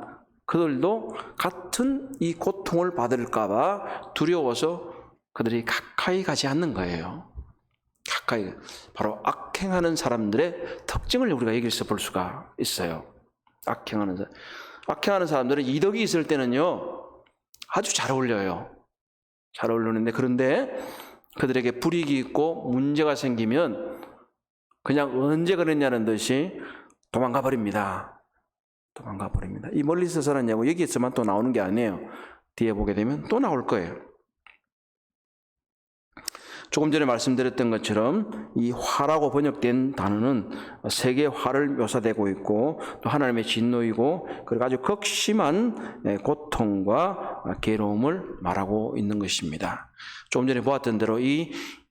그들도 같은 이 고통을 받을까 봐 두려워서 그들이 가까이 가지 않는 거예요. 가까이. 바로 악행하는 사람들의 특징을 우리가 여기서 볼 수가 있어요. 악행하는 사람들은 이덕이 있을 때는요 아주 잘 어울려요. 잘 어울리는데, 그런데 그들에게 불이익이 있고 문제가 생기면 그냥 언제 그랬냐는 듯이 도망가 버립니다. 이 멀리서 살았냐고 여기에서만 또 나오는 게 아니에요. 뒤에 보게 되면 또 나올 거예요. 조금 전에 말씀드렸던 것처럼 이 화라고 번역된 단어는 세계의 화를 묘사되고 있고, 또 하나님의 진노이고, 그리고 아주 극심한 고통과 괴로움을 말하고 있는 것입니다. 조금 전에 보았던 대로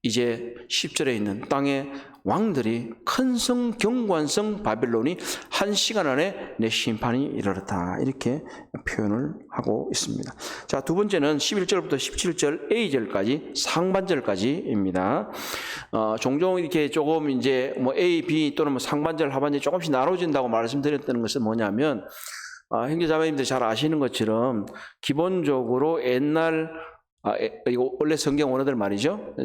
이제 10절에 있는 땅의 왕들이 큰 성 경관성 바벨론이 한 시간 안에 내 심판이 이르렀다, 이렇게 표현을 하고 있습니다. 자, 두 번째는 11절부터 17절 A절까지 상반절까지입니다. 종종 이렇게 조금 이제 뭐 A, B 또는 뭐 상반절, 하반절 조금씩 나눠진다고 말씀드렸던 것은 뭐냐면, 형제자매님들 잘 아시는 것처럼 기본적으로 옛날 이거 원래 성경 원어들 말이죠.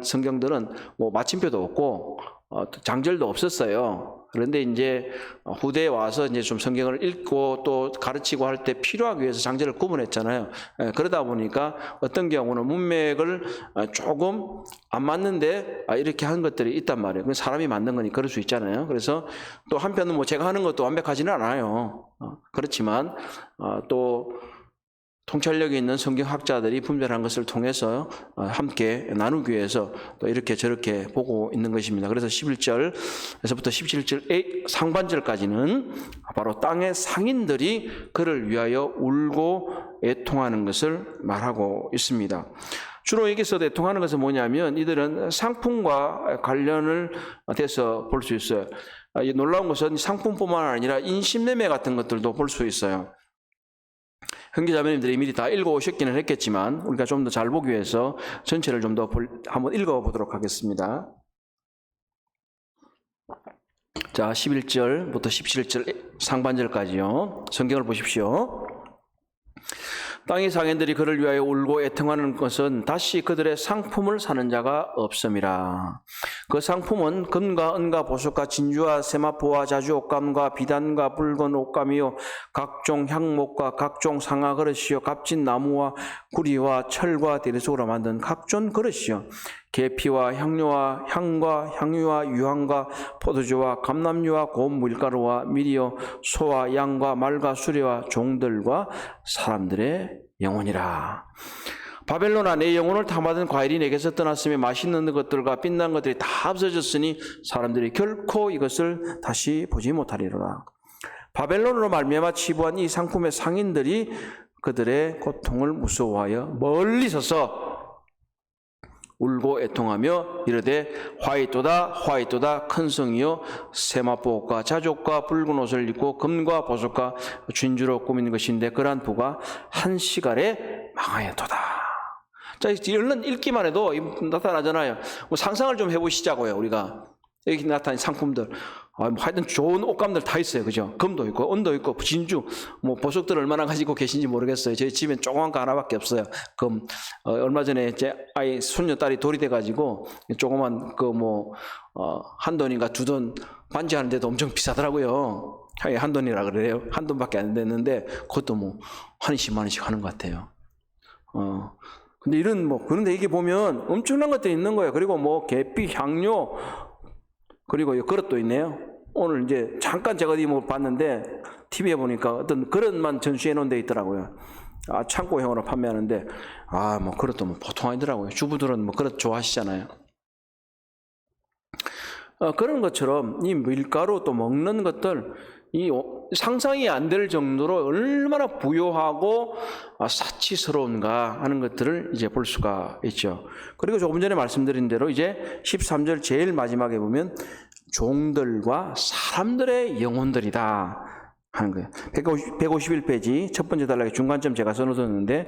성경들은 뭐 마침표도 없고 장절도 없었어요. 그런데 이제 후대에 와서 이제 좀 성경을 읽고 또 가르치고 할 때 필요하기 위해서 장절을 구분했잖아요. 그러다 보니까 어떤 경우는 문맥을 조금 안 맞는데 이렇게 한 것들이 있단 말이에요. 그 사람이 만든 거니 그럴 수 있잖아요. 그래서 또 한편은 뭐 제가 하는 것도 완벽하지는 않아요. 그렇지만 또 통찰력이 있는 성경학자들이 분별한 것을 통해서 함께 나누기 위해서 또 이렇게 저렇게 보고 있는 것입니다. 그래서 11절에서부터 17절 상반절까지는 바로 땅의 상인들이 그를 위하여 울고 애통하는 것을 말하고 있습니다. 주로 여기서 애통하는 것은 뭐냐면 이들은 상품과 관련을 돼서 볼 수 있어요. 놀라운 것은 상품뿐만 아니라 인신매매 같은 것들도 볼 수 있어요. 형제자매님들이 미리 다 읽어오셨기는 했겠지만 우리가 좀 더 잘 보기 위해서 전체를 좀 더 한번 읽어보도록 하겠습니다. 자, 11절부터 17절 상반절까지요. 성경을 보십시오. 땅의 상인들이 그를 위하여 울고 애통하는 것은 다시 그들의 상품을 사는 자가 없음이라. 그 상품은 금과 은과 보석과 진주와 세마포와 자주 옷감과 비단과 붉은 옷감이요 각종 향목과 각종 상아 그릇이요 값진 나무와 구리와 철과 대리석으로 만든 각종 그릇이요 계피와 향료와 향과 향유와 유황과 포도주와 감람유와 고운 밀가루와 밀이요 소와 양과 말과 수레와 종들과 사람들의 영혼이라. 바벨론아, 내 영혼을 탐하던 과일이 내게서 떠났으며 맛있는 것들과 빛난 것들이 다 없어졌으니 사람들이 결코 이것을 다시 보지 못하리로라. 바벨론으로 말미암아 치부한 이 상품의 상인들이 그들의 고통을 무서워하여 멀리 서서 울고 애통하며 이르되 화이토다 화이토다 큰 성이여 세마포옷과 자족과 붉은 옷을 입고 금과 보석과 진주로 꾸민 것인데 그러한 부가 한 시간에 망하였도다. 자, 얼른 읽기만 해도 나타나잖아요. 뭐 상상을 좀 해보시자고요. 우리가 여기 나타난 상품들, 뭐 하여튼 좋은 옷감들 다 있어요, 그죠? 금도 있고, 은도 있고, 진주, 뭐 보석들 얼마나 가지고 계신지 모르겠어요. 저희 집엔 조그만 거 하나밖에 없어요. 금. 얼마 전에 제 아이 손녀 딸이 돌이 돼가지고 조그만 한 돈인가 두 돈 반지 하는데도 엄청 비싸더라고요. 한 돈이라 그래요. 한 돈밖에 안 됐는데 그것도 뭐 한 20만 원씩 하는 것 같아요. 근데 그런데 이게 보면 엄청난 것들이 있는 거예요. 그리고 뭐 계피, 향료, 그리고 이 그릇도 있네요. 오늘 이제 잠깐 제가 어디 봤는데 TV에 보니까 어떤 그릇만 전시해 놓은 데 있더라고요. 창고형으로 판매하는데 뭐 그릇도 뭐 보통 아니더라고요. 주부들은 뭐 그릇 좋아하시잖아요. 그런 것처럼 이 밀가루 또 먹는 것들 이 상상이 안 될 정도로 얼마나 부요하고 사치스러운가 하는 것들을 이제 볼 수가 있죠. 그리고 조금 전에 말씀드린 대로 이제 13절 제일 마지막에 보면 종들과 사람들의 영혼들이다 하는 거예요. 151페이지 첫 번째 단락의 중간점 제가 써놓았는데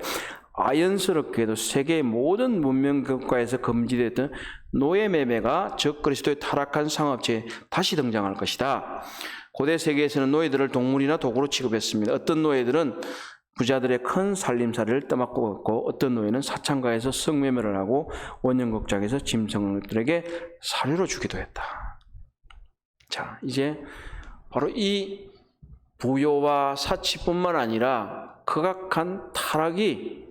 아연스럽게도 세계의 모든 문명 국가에서 금지됐던 노예 매매가 적 그리스도의 타락한 상업체에 다시 등장할 것이다. 고대 세계에서는 노예들을 동물이나 도구로 취급했습니다. 어떤 노예들은 부자들의 큰 살림살이를 떠맡고 갔고 어떤 노예는 사창가에서 성매매를 하고 원형극장에서 짐승들에게 사료로 주기도 했다. 자, 이제 바로 이 부요와 사치뿐만 아니라 극악한 타락이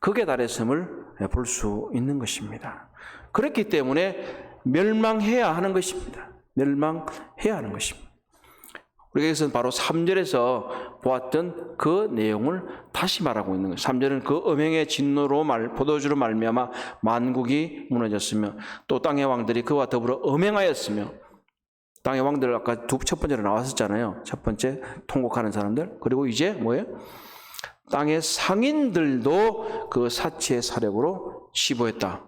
극에 달했음을 볼 수 있는 것입니다. 그렇기 때문에 멸망해야 하는 것입니다. 멸망해야 하는 것입니다. 우리가 여기서 바로 3절에서 보았던 그 내용을 다시 말하고 있는 거예요. 3절은 그 음행의 진노로 포도주로 말미암아 만국이 무너졌으며 또 땅의 왕들이 그와 더불어 음행하였으며 땅의 왕들 아까 첫 번째로 나왔었잖아요. 첫 번째 통곡하는 사람들. 그리고 이제 뭐예요? 땅의 상인들도 그 사치의 사력으로 치부했다.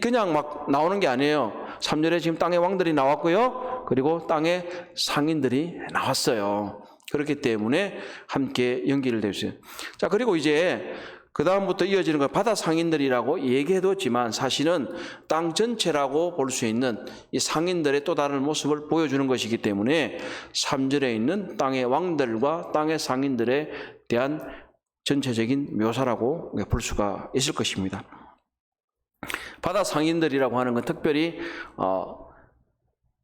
그냥 막 나오는 게 아니에요. 3절에 지금 땅의 왕들이 나왔고요. 그리고 땅의 상인들이 나왔어요. 그렇기 때문에 함께 연기를 되었어요. 자, 그리고 이제 그 다음부터 이어지는 건 바다 상인들이라고 얘기해뒀지만 사실은 땅 전체라고 볼 수 있는 이 상인들의 또 다른 모습을 보여주는 것이기 때문에 3절에 있는 땅의 왕들과 땅의 상인들에 대한 전체적인 묘사라고 볼 수가 있을 것입니다. 바다 상인들이라고 하는 건 특별히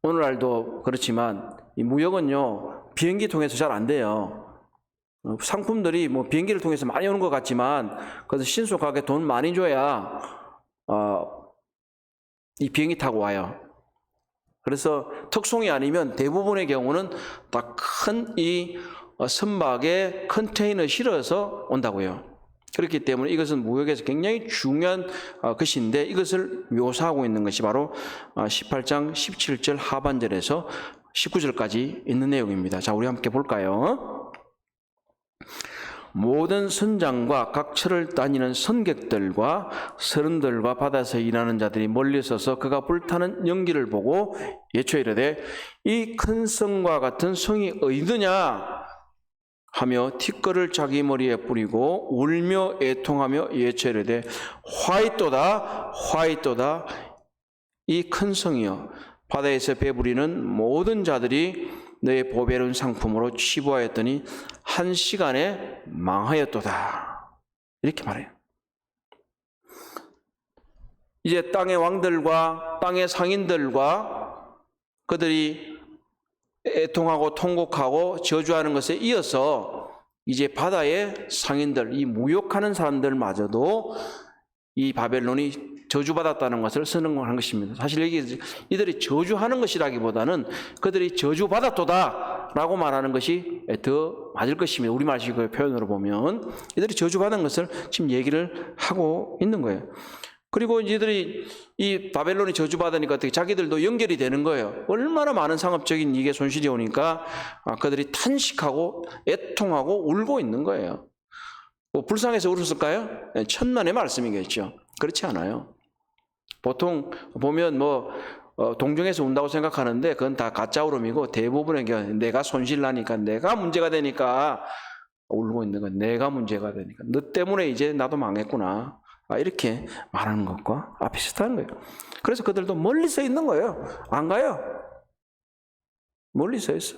오늘날도 그렇지만 이 무역은요 비행기 통해서 잘 안 돼요. 상품들이 뭐 비행기를 통해서 많이 오는 것 같지만 그래서 신속하게 돈 많이 줘야 이 비행기 타고 와요. 그래서 특송이 아니면 대부분의 경우는 다 큰 이 선박에 컨테이너 실어서 온다고요. 그렇기 때문에 이것은 무역에서 굉장히 중요한 것인데 이것을 묘사하고 있는 것이 바로 18장 17절 하반절에서 19절까지 있는 내용입니다. 자, 우리 함께 볼까요? 모든 선장과 각 처를 다니는 선객들과 서른들과 바다에서 일하는 자들이 멀리 서서 그가 불타는 연기를 보고 예초에 이르되 이 큰 성과 같은 성이 어디더냐 하며 티끌을 자기 머리에 뿌리고 울며 애통하며 예초에 이르되 화이또다 화이또다 이 큰 성이여 바다에서 배부리는 모든 자들이 너의 보배로운 상품으로 취부하였더니 한 시간에 망하였도다. 이렇게 말해요. 이제 땅의 왕들과 땅의 상인들과 그들이 애통하고 통곡하고 저주하는 것에 이어서 이제 바다의 상인들, 이 무역하는 사람들마저도 이 바벨론이 저주받았다는 것을 선언하는 것입니다. 사실 이들이 저주하는 것이라기보다는 그들이 저주받았도다 라고 말하는 것이 더 맞을 것입니다. 우리말식의 표현으로 보면 이들이 저주받은 것을 지금 얘기를 하고 있는 거예요. 그리고 이들이 이 바벨론이 저주받으니까 어떻게 자기들도 연결이 되는 거예요. 얼마나 많은 상업적인 이게 손실이 오니까 그들이 탄식하고 애통하고 울고 있는 거예요. 뭐 불쌍해서 울었을까요? 천만의 말씀이겠죠. 그렇지 않아요. 보통 보면 뭐 동정해서 운다고 생각하는데 그건 다 가짜 울음이고 대부분의 경우 내가 손실 나니까 내가 문제가 되니까 울고 있는 건 내가 문제가 되니까 너 때문에 이제 나도 망했구나 이렇게 말하는 것과 비슷한 거예요. 그래서 그들도 멀리 서 있는 거예요. 안 가요. 멀리 서 있어.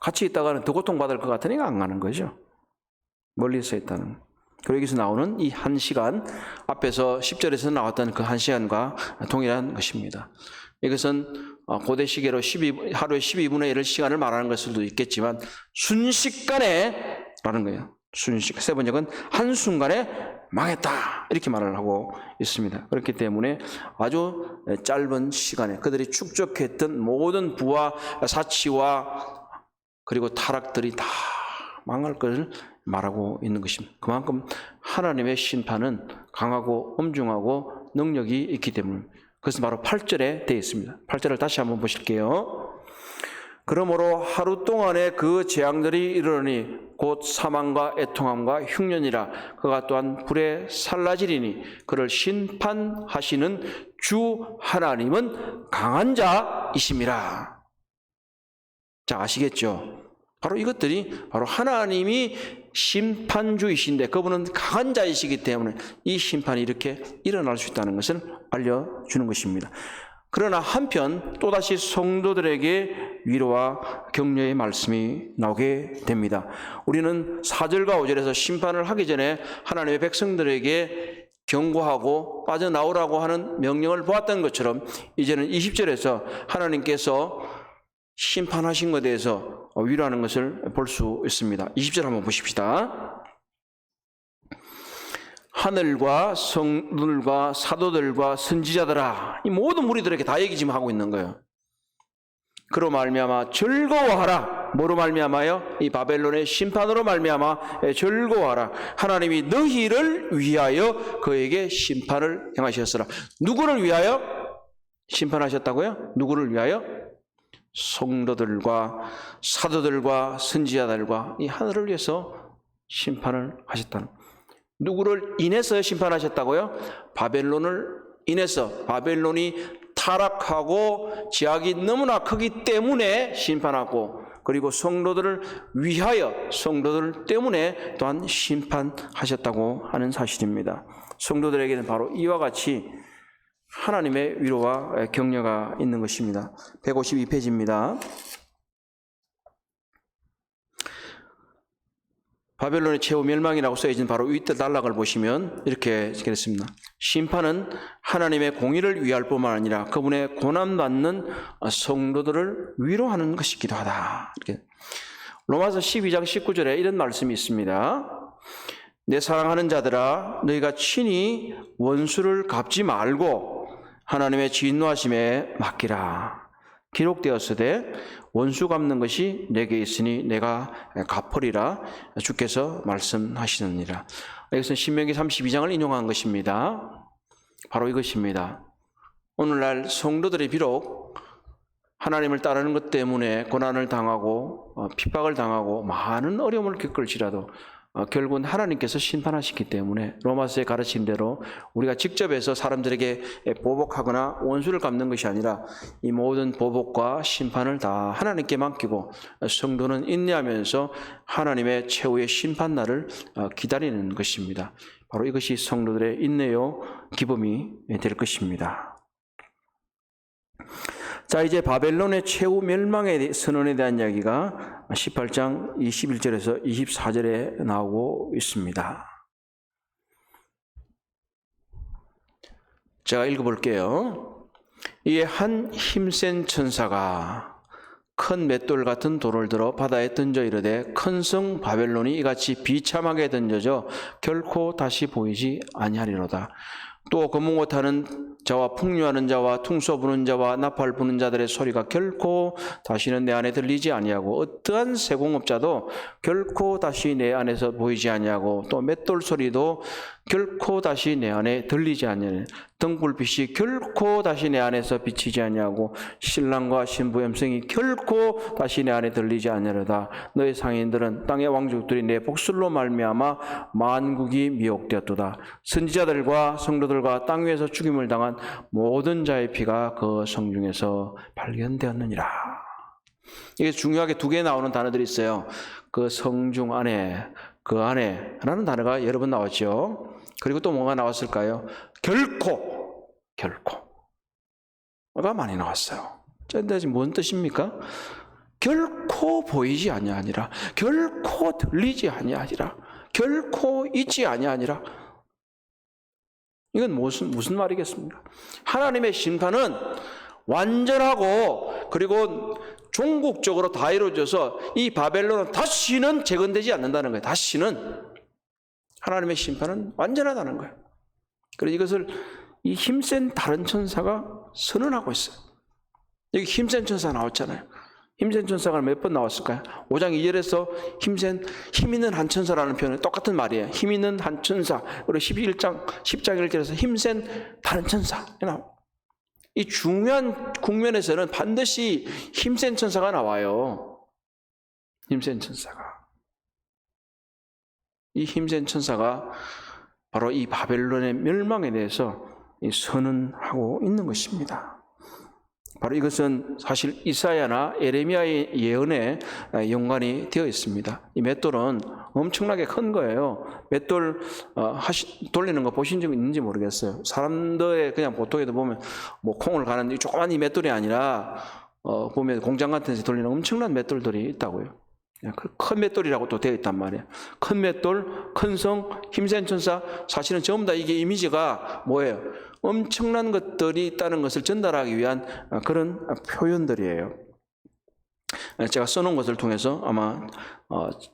같이 있다가는 더 고통받을 것 같으니까 안 가는 거죠. 멀리 서 있다는. 그리고 여기서 나오는 이 1시간, 앞에서 10절에서 나왔던 그 1시간과 동일한 것입니다. 이것은 고대 시계로 하루에 12분의 1을 시간을 말하는 것일 수도 있겠지만 순식간에 라는 거예요. 세 번역은 한순간에 망했다 이렇게 말을 하고 있습니다. 그렇기 때문에 아주 짧은 시간에 그들이 축적했던 모든 부와 사치와 그리고 타락들이 다 망할 것을 말하고 있는 것입니다. 그만큼 하나님의 심판은 강하고 엄중하고 능력이 있기 때문에 그것은 바로 8절에 되어 있습니다. 8절을 다시 한번 보실게요. 그러므로 하루 동안에 그 재앙들이 이르러니 곧 사망과 애통함과 흉년이라 그가 또한 불에 살라지리니 그를 심판하시는 주 하나님은 강한 자이심이라. 자, 아시겠죠? 바로 이것들이 바로 하나님이 심판주이신데 그분은 강한 자이시기 때문에 이 심판이 이렇게 일어날 수 있다는 것을 알려주는 것입니다. 그러나 한편 또다시 성도들에게 위로와 격려의 말씀이 나오게 됩니다. 우리는 4절과 5절에서 심판을 하기 전에 하나님의 백성들에게 경고하고 빠져나오라고 하는 명령을 보았던 것처럼 이제는 20절에서 하나님께서 심판하신 것에 대해서 위로하는 것을 볼 수 있습니다. 20절 한번 보십시다. 하늘과 성들과 사도들과 선지자들아, 이 모든 무리들에게 다 얘기 지금 하고 있는 거예요. 그로 말미암아 즐거워하라. 뭐로 말미암아요? 이 바벨론의 심판으로 말미암아 즐거워하라. 하나님이 너희를 위하여 그에게 심판을 행하셨으라. 누구를 위하여 심판하셨다고요? 누구를 위하여? 성도들과 사도들과 선지자들과 이 하늘을 위해서 심판을 하셨다는. 누구를 인해서 심판하셨다고요? 바벨론을 인해서. 바벨론이 타락하고 죄악이 너무나 크기 때문에 심판하고, 그리고 성도들을 위하여, 성도들 때문에 또한 심판하셨다고 하는 사실입니다. 성도들에게는 바로 이와 같이 하나님의 위로와 격려가 있는 것입니다. 152페이지입니다. 바벨론의 최후 멸망이라고 써있는 바로 윗대 단락을 보시면 이렇게 그랬습니다. 심판은 하나님의 공의를 위할 뿐만 아니라 그분의 고난받는 성도들을 위로하는 것이기도 하다. 이렇게. 로마서 12장 19절에 이런 말씀이 있습니다. 내 사랑하는 자들아, 너희가 친히 원수를 갚지 말고 하나님의 진노하심에 맡기라. 기록되었으되 원수 갚는 것이 내게 있으니 내가 갚으리라 주께서 말씀하시느니라. 여기서 신명기 32장을 인용한 것입니다. 바로 이것입니다. 오늘날 성도들이 비록 하나님을 따르는 것 때문에 고난을 당하고 핍박을 당하고 많은 어려움을 겪을지라도 결국은 하나님께서 심판하시기 때문에 로마서의 가르침대로 우리가 직접 해서 사람들에게 보복하거나 원수를 갚는 것이 아니라 이 모든 보복과 심판을 다 하나님께 맡기고 성도는 인내하면서 하나님의 최후의 심판날을 기다리는 것입니다. 바로 이것이 성도들의 인내요 기쁨이 될 것입니다. 자, 이제 바벨론의 최후 멸망의 선언에 대한 이야기가 18장 21절에서 24절에 나오고 있습니다. 제가 읽어볼게요. 이에 한 힘센 천사가 큰 맷돌 같은 돌을 들어 바다에 던져 이르되 큰 성 바벨론이 이같이 비참하게 던져져 결코 다시 보이지 아니하리로다. 또 검은 옷 하는 자와 풍류하는 자와 퉁소 부는 자와 나팔 부는 자들의 소리가 결코 다시는 내 안에 들리지 아니하고 어떠한 세공업자도 결코 다시 내 안에서 보이지 아니하고 또 맷돌 소리도 결코 다시 내 안에 들리지 아니하니 등불빛이 결코 다시 내 안에서 비치지 아니하고 신랑과 신부의 음성이 결코 다시 내 안에 들리지 아니하리로다. 너희 상인들은 땅의 왕족들이 내 복술로 말미암아 만국이 미혹되었도다. 선지자들과 성도들과 땅 위에서 죽임을 당한 모든 자의 피가 그 성중에서 발견되었느니라. 이게 중요하게 두 개 나오는 단어들이 있어요. 그 성중 안에, 그 안에 라는 단어가 여러 번 나왔죠. 그리고 또 뭐가 나왔을까요? 결코가 많이 나왔어요. 근데 지금 뭔 뜻입니까? 결코 보이지 아니하니라, 결코 들리지 아니하니라, 결코 있지 아니하니라. 이건 무슨 말이겠습니까? 하나님의 심판은 완전하고 그리고 종국적으로 다 이루어져서 이 바벨론은 다시는 재건되지 않는다는 거예요. 다시는. 하나님의 심판은 완전하다는 거예요. 그래서 이것을 이 힘센 다른 천사가 선언하고 있어요. 여기 힘센 천사 나왔잖아요. 힘센 천사가 몇 번 나왔을까요? 5장 2절에서 힘 있는 한 천사라는 표현은 똑같은 말이에요. 힘 있는 한 천사. 그리고 10장 1절에서 힘센 다른 천사. 이 중요한 국면에서는 반드시 힘센 천사가 나와요. 힘센 천사가. 이 힘센 천사가 바로 이 바벨론의 멸망에 대해서 선언하고 있는 것입니다. 바로 이것은 사실 이사야나 에레미야의 예언에 연관이 되어 있습니다. 이 맷돌은 엄청나게 큰 거예요. 맷돌 돌리는 거 보신 적 있는지 모르겠어요. 사람들의 그냥 보통에도 보면 뭐 콩을 가는 이 조그만 이 맷돌이 아니라 보면 공장 같은 데서 돌리는 엄청난 맷돌들이 있다고요. 큰 맷돌이라고 또 되어 있단 말이에요. 큰 맷돌, 큰 성, 힘센 천사, 사실은 전부 다 이게 이미지가 뭐예요? 엄청난 것들이 있다는 것을 전달하기 위한 그런 표현들이에요. 제가 써놓은 것을 통해서 아마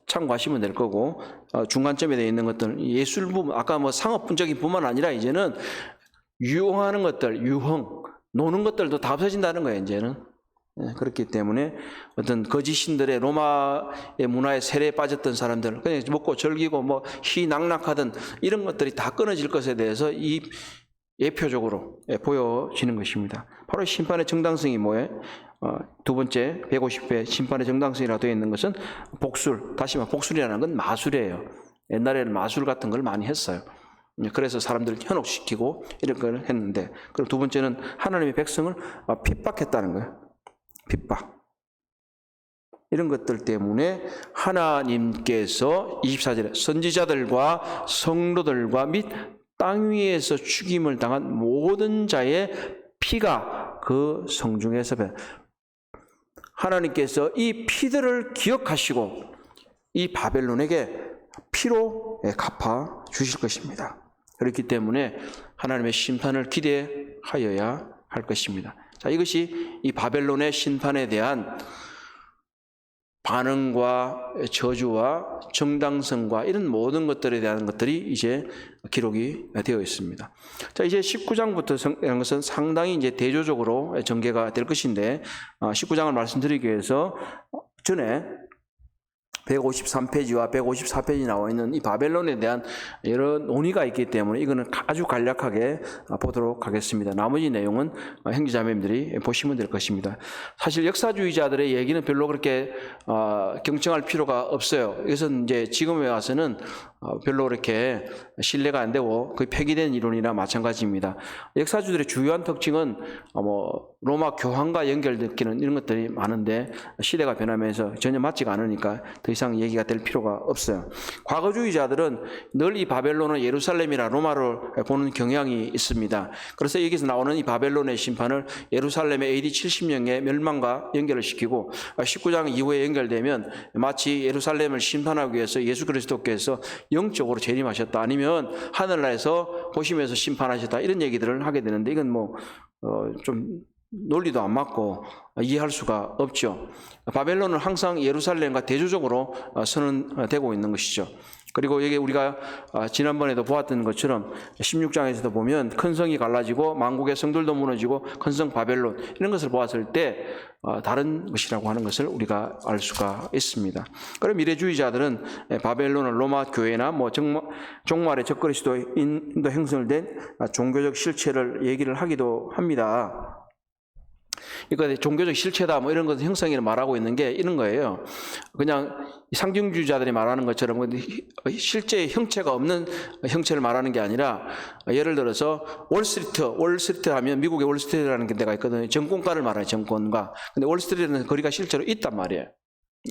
참고하시면 될 거고, 중간점에 되어 있는 것들은 예술 부분, 아까 뭐 상업적인 뿐만 아니라 이제는 유흥하는 것들, 유흥, 노는 것들도 다 없어진다는 거예요, 이제는. 그렇기 때문에 어떤 거짓 신들의 로마의 문화의 세례에 빠졌던 사람들, 그냥 먹고 즐기고 뭐 희낙낙하던 이런 것들이 다 끊어질 것에 대해서 이 예표적으로 보여지는 것입니다. 바로 심판의 정당성이 뭐예요? 두 번째 150회 심판의 정당성이라고 되어 있는 것은 복술, 다시 말해 복술이라는 건 마술이에요. 옛날에는 마술 같은 걸 많이 했어요. 그래서 사람들을 현혹시키고 이런 걸 했는데, 그리고 두 번째는 하나님의 백성을 핍박했다는 거예요. 핍박. 이런 것들 때문에 하나님께서 24절에 선지자들과 성도들과 및 땅 위에서 죽임을 당한 모든 자의 피가 그 성중에서 하나님께서 이 피들을 기억하시고 이 바벨론에게 피로 갚아 주실 것입니다. 그렇기 때문에 하나님의 심판을 기대하여야 할 것입니다. 자, 이것이 이 바벨론의 심판에 대한 반응과 저주와 정당성과 이런 모든 것들에 대한 것들이 이제 기록이 되어 있습니다. 자, 이제 19장부터 이런 것은 상당히 이제 대조적으로 전개가 될 것인데, 19장을 말씀드리기 위해서 전에 153페이지와 154페이지 나와 있는 이 바벨론에 대한 여러 논의가 있기 때문에 이거는 아주 간략하게 보도록 하겠습니다. 나머지 내용은 형제자매님들이 보시면 될 것입니다. 사실 역사주의자들의 얘기는 별로 그렇게 경청할 필요가 없어요. 이것은 이제 지금에 와서는 별로 그렇게 신뢰가 안 되고 거의 폐기된 이론이나 마찬가지입니다. 역사주들의 주요한 특징은 로마 교황과 연결되기는 이런 것들이 많은데 시대가 변하면서 전혀 맞지가 않으니까 더 이상 얘기가 될 필요가 없어요. 과거주의자들은 늘 이 바벨론은 예루살렘이나 로마를 보는 경향이 있습니다. 그래서 여기서 나오는 이 바벨론의 심판을 예루살렘의 AD 70년의 멸망과 연결을 시키고 19장 이후에 연결되면 마치 예루살렘을 심판하기 위해서 예수 그리스도께서 영적으로 재림하셨다, 아니면 하늘나라에서 보시면서 심판하셨다, 이런 얘기들을 하게 되는데 이건 좀 논리도 안 맞고 이해할 수가 없죠. 바벨론은 항상 예루살렘과 대조적으로 선언되고 있는 것이죠. 그리고 여기 우리가 지난번에도 보았던 것처럼 16장에서도 보면 큰 성이 갈라지고 만국의 성들도 무너지고 큰 성 바벨론, 이런 것을 보았을 때 다른 것이라고 하는 것을 우리가 알 수가 있습니다. 그럼 미래주의자들은 바벨론은 로마 교회나 종말의 적그리스도인도 형성된 종교적 실체를 얘기를 하기도 합니다. 그러니까 종교적 실체다 이런 것은 형성을 말하고 있는 게 이런 거예요. 그냥 상징주의자들이 말하는 것처럼 실제 형체가 없는 형체를 말하는 게 아니라, 예를 들어서 월스트리트 하면 미국의 월스트리트라는 데가 있거든요. 정권가를 말해요. 정권가. 근데 월스트리트는 거리가 실제로 있단 말이에요.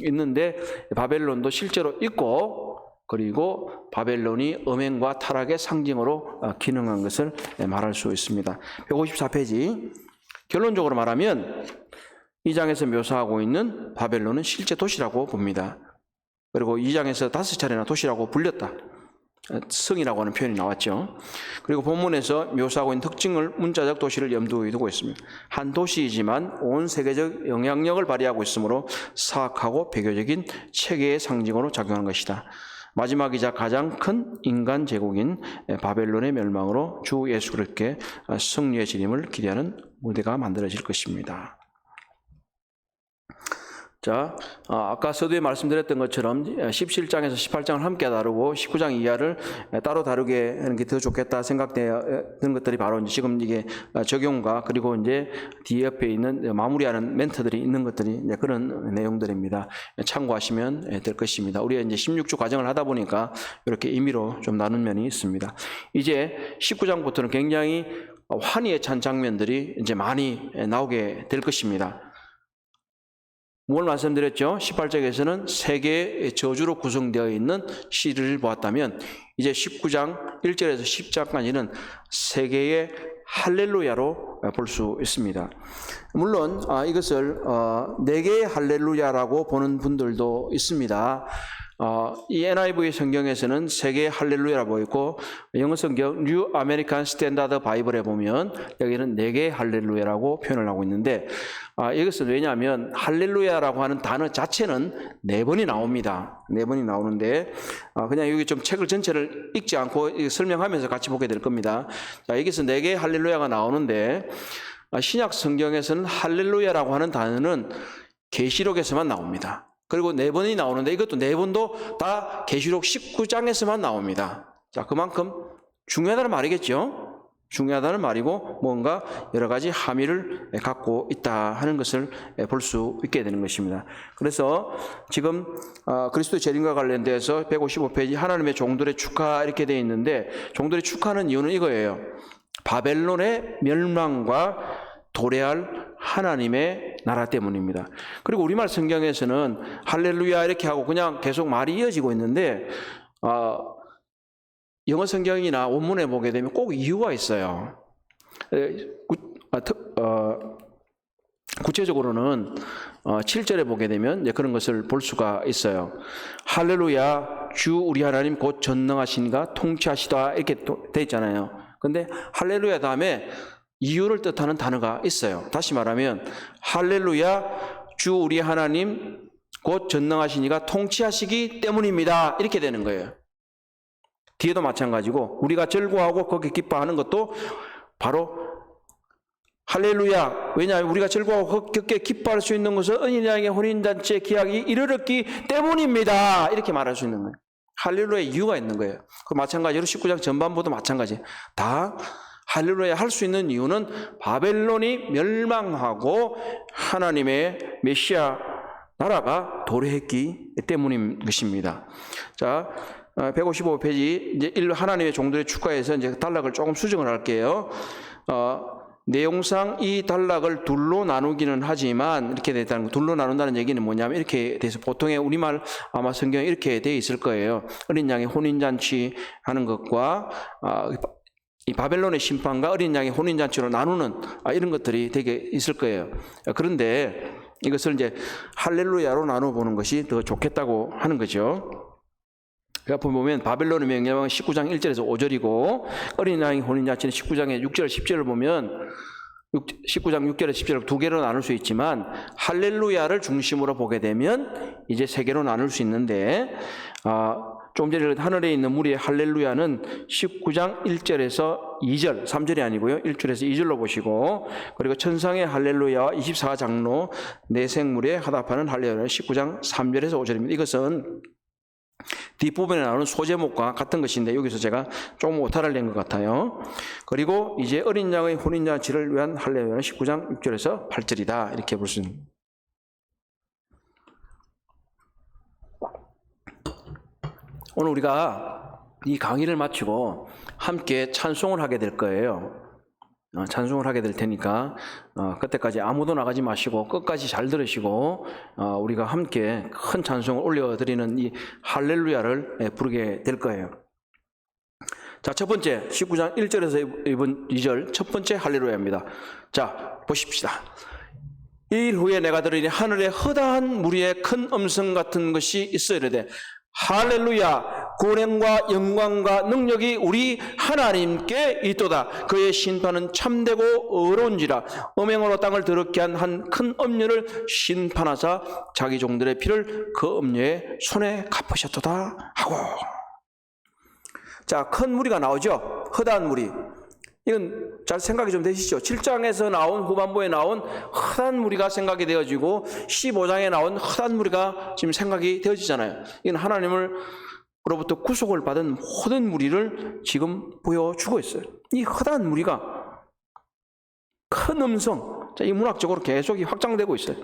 있는데 바벨론도 실제로 있고, 그리고 바벨론이 음행과 타락의 상징으로 기능한 것을 말할 수 있습니다. 154페이지. 결론적으로 말하면 이 장에서 묘사하고 있는 바벨론은 실제 도시라고 봅니다. 그리고 이 장에서 5차례나 도시라고 불렸다, 성이라고 하는 표현이 나왔죠. 그리고 본문에서 묘사하고 있는 특징을, 문자적 도시를 염두에 두고 있습니다. 한 도시이지만 온 세계적 영향력을 발휘하고 있으므로 사악하고 배교적인 체계의 상징으로 작용하는 것이다. 마지막이자 가장 큰 인간 제국인 바벨론의 멸망으로 주 예수 그리스도의 승리의 재림을 기대하는 무대가 만들어질 것입니다. 자, 아까 서두에 말씀드렸던 것처럼 17장에서 18장을 함께 다루고 19장 이하를 따로 다루게 하는 게 더 좋겠다 생각되는 것들이 바로 지금 이게 적용과, 그리고 이제 뒤에 옆에 있는 마무리하는 멘트들이 있는 것들이 이제 그런 내용들입니다. 참고하시면 될 것입니다. 우리가 이제 16주 과정을 하다 보니까 이렇게 임의로 좀 나눈 면이 있습니다. 이제 19장부터는 굉장히 환희에 찬 장면들이 이제 많이 나오게 될 것입니다. 뭘 말씀드렸죠? 18장에서는 세 개의 저주로 구성되어 있는 시를 보았다면, 이제 19장 1절에서 10장까지는 세 개의 할렐루야로 볼 수 있습니다. 물론 이것을 네 개의 할렐루야라고 보는 분들도 있습니다. 이 NIV 성경에서는 세 개의 할렐루야라고 있고, 영어 성경 뉴 아메리칸 스탠다드 바이블에 보면 여기는 네 개의 할렐루야라고 표현을 하고 있는데, 이것은 왜냐하면 할렐루야라고 하는 단어 자체는 네 번이 나옵니다. 네 번이 나오는데, 그냥 여기 좀 책을 전체를 읽지 않고 설명하면서 같이 보게 될 겁니다. 자, 여기서 네 개의 할렐루야가 나오는데, 신약 성경에서는 할렐루야라고 하는 단어는 계시록에서만 나옵니다. 그리고 네 번이 나오는데 이것도 네 번도 다 계시록 19장에서만 나옵니다. 자, 그만큼 중요하다는 말이겠죠. 중요하다는 말이고 뭔가 여러 가지 함의를 갖고 있다 하는 것을 볼 수 있게 되는 것입니다. 그래서 지금 그리스도의 재림과 관련돼서 155페이지 하나님의 종들의 축하 이렇게 되어 있는데, 종들의 축하는 이유는 이거예요. 바벨론의 멸망과 도래할 하나님의 나라 때문입니다. 그리고 우리말 성경에서는 할렐루야 이렇게 하고 그냥 계속 말이 이어지고 있는데, 영어 성경이나 원문에 보게 되면 꼭 이유가 있어요. 구체적으로는 7절에 보게 되면 이제 그런 것을 볼 수가 있어요. 할렐루야 주 우리 하나님 곧 전능하시니가 통치하시다 이렇게 돼 있잖아요. 근데 할렐루야 다음에 이유를 뜻하는 단어가 있어요. 다시 말하면 할렐루야 주 우리 하나님 곧 전능하시니가 통치하시기 때문입니다 이렇게 되는 거예요. 뒤에도 마찬가지고 우리가 즐거워하고 거기에 기뻐하는 것도 바로 할렐루야. 왜냐하면 우리가 즐거워하고 격게 기뻐할 수 있는 것은 은인양의 혼인잔치의 기약이 이르렀기 때문입니다 이렇게 말할 수 있는 거예요. 할렐루야의 이유가 있는 거예요. 그 마찬가지로 19장 전반부도 마찬가지. 다 할렐루야 할 수 있는 이유는 바벨론이 멸망하고 하나님의 메시아 나라가 도래했기 때문인 것입니다. 자, 155페이지 이제 하나님의 종들의 축가에서 이제 단락을 조금 수정을 할게요. 내용상 이 단락을 둘로 나누기는 하지만 이렇게 됐다는 거. 둘로 나눈다는 얘기는 뭐냐면 이렇게 돼서 보통의 우리말 아마 성경에 이렇게 돼 있을 거예요. 어린 양의 혼인잔치 하는 것과 이 바벨론의 심판과 어린 양의 혼인잔치로 나누는 이런 것들이 되게 있을 거예요. 그런데 이것을 이제 할렐루야로 나눠보는 것이 더 좋겠다고 하는 거죠. 그러니까 보면 바벨론의 명령은 19장 1절에서 5절이고 어린 양의 혼인잔치는 19장의 6절 10절을 보면 19장 6절에서 10절을 두 개로 나눌 수 있지만 할렐루야를 중심으로 보게 되면 이제 세 개로 나눌 수 있는데 좀 전에 하늘에 있는 무리의 할렐루야는 19장 1절에서 2절, 3절이 아니고요. 1절에서 2절로 보시고 그리고 천상의 할렐루야와 24장로 내생물에 화답하는 할렐루야는 19장 3절에서 5절입니다. 이것은 뒷부분에 나오는 소제목과 같은 것인데 여기서 제가 조금 오타를 낸 것 같아요. 그리고 이제 어린 양의 혼인잔치를 위한 할렐루야는 19장 6절에서 8절이다 이렇게 볼 수 있습니다. 오늘 우리가 이 강의를 마치고 함께 찬송을 하게 될 거예요. 찬송을 하게 될 테니까 그때까지 아무도 나가지 마시고 끝까지 잘 들으시고 우리가 함께 큰 찬송을 올려드리는 이 할렐루야를 부르게 될 거예요. 자, 첫 번째 19장 1절에서 2절 첫 번째 할렐루야입니다. 자, 보십시다. 이 일 후에 내가 들으니 하늘에 허다한 무리의 큰 음성 같은 것이 있어 이르되 할렐루야 권능과 영광과 능력이 우리 하나님께 있도다. 그의 심판은 참되고 의로운지라. 음행으로 땅을 더럽게 한 큰 음녀를 심판하사 자기 종들의 피를 그 음녀의 손에 갚으셨도다 하고. 자, 큰 무리가 나오죠. 허다한 무리. 이건 잘 생각이 좀 되시죠? 7장에서 나온 후반부에 나온 허다한 무리가 생각이 되어지고 15장에 나온 허다한 무리가 지금 생각이 되어지잖아요. 이건 하나님으로부터 구속을 받은 모든 무리를 지금 보여주고 있어요. 이 허다한 무리가 큰 음성, 이 문학적으로 계속 확장되고 있어요.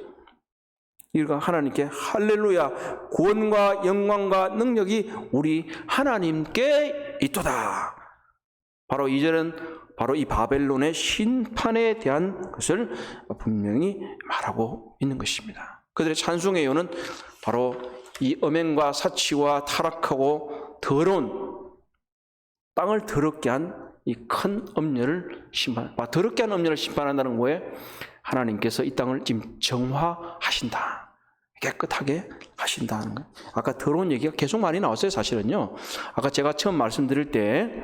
이가 하나님께 할렐루야 구원과 영광과 능력이 우리 하나님께 있도다. 바로 2절은 바로 이 바벨론의 심판에 대한 것을 분명히 말하고 있는 것입니다. 그들의 찬송의 이유는 바로 이 음행과 사치와 타락하고 더러운 땅을 더럽게 한 이 큰 음녀를 더럽게 한 음녀를 심판한다는 거에 하나님께서 이 땅을 지금 정화하신다. 깨끗하게 하신다는 거예요. 아까 더러운 얘기가 계속 많이 나왔어요, 사실은요. 아까 제가 처음 말씀드릴 때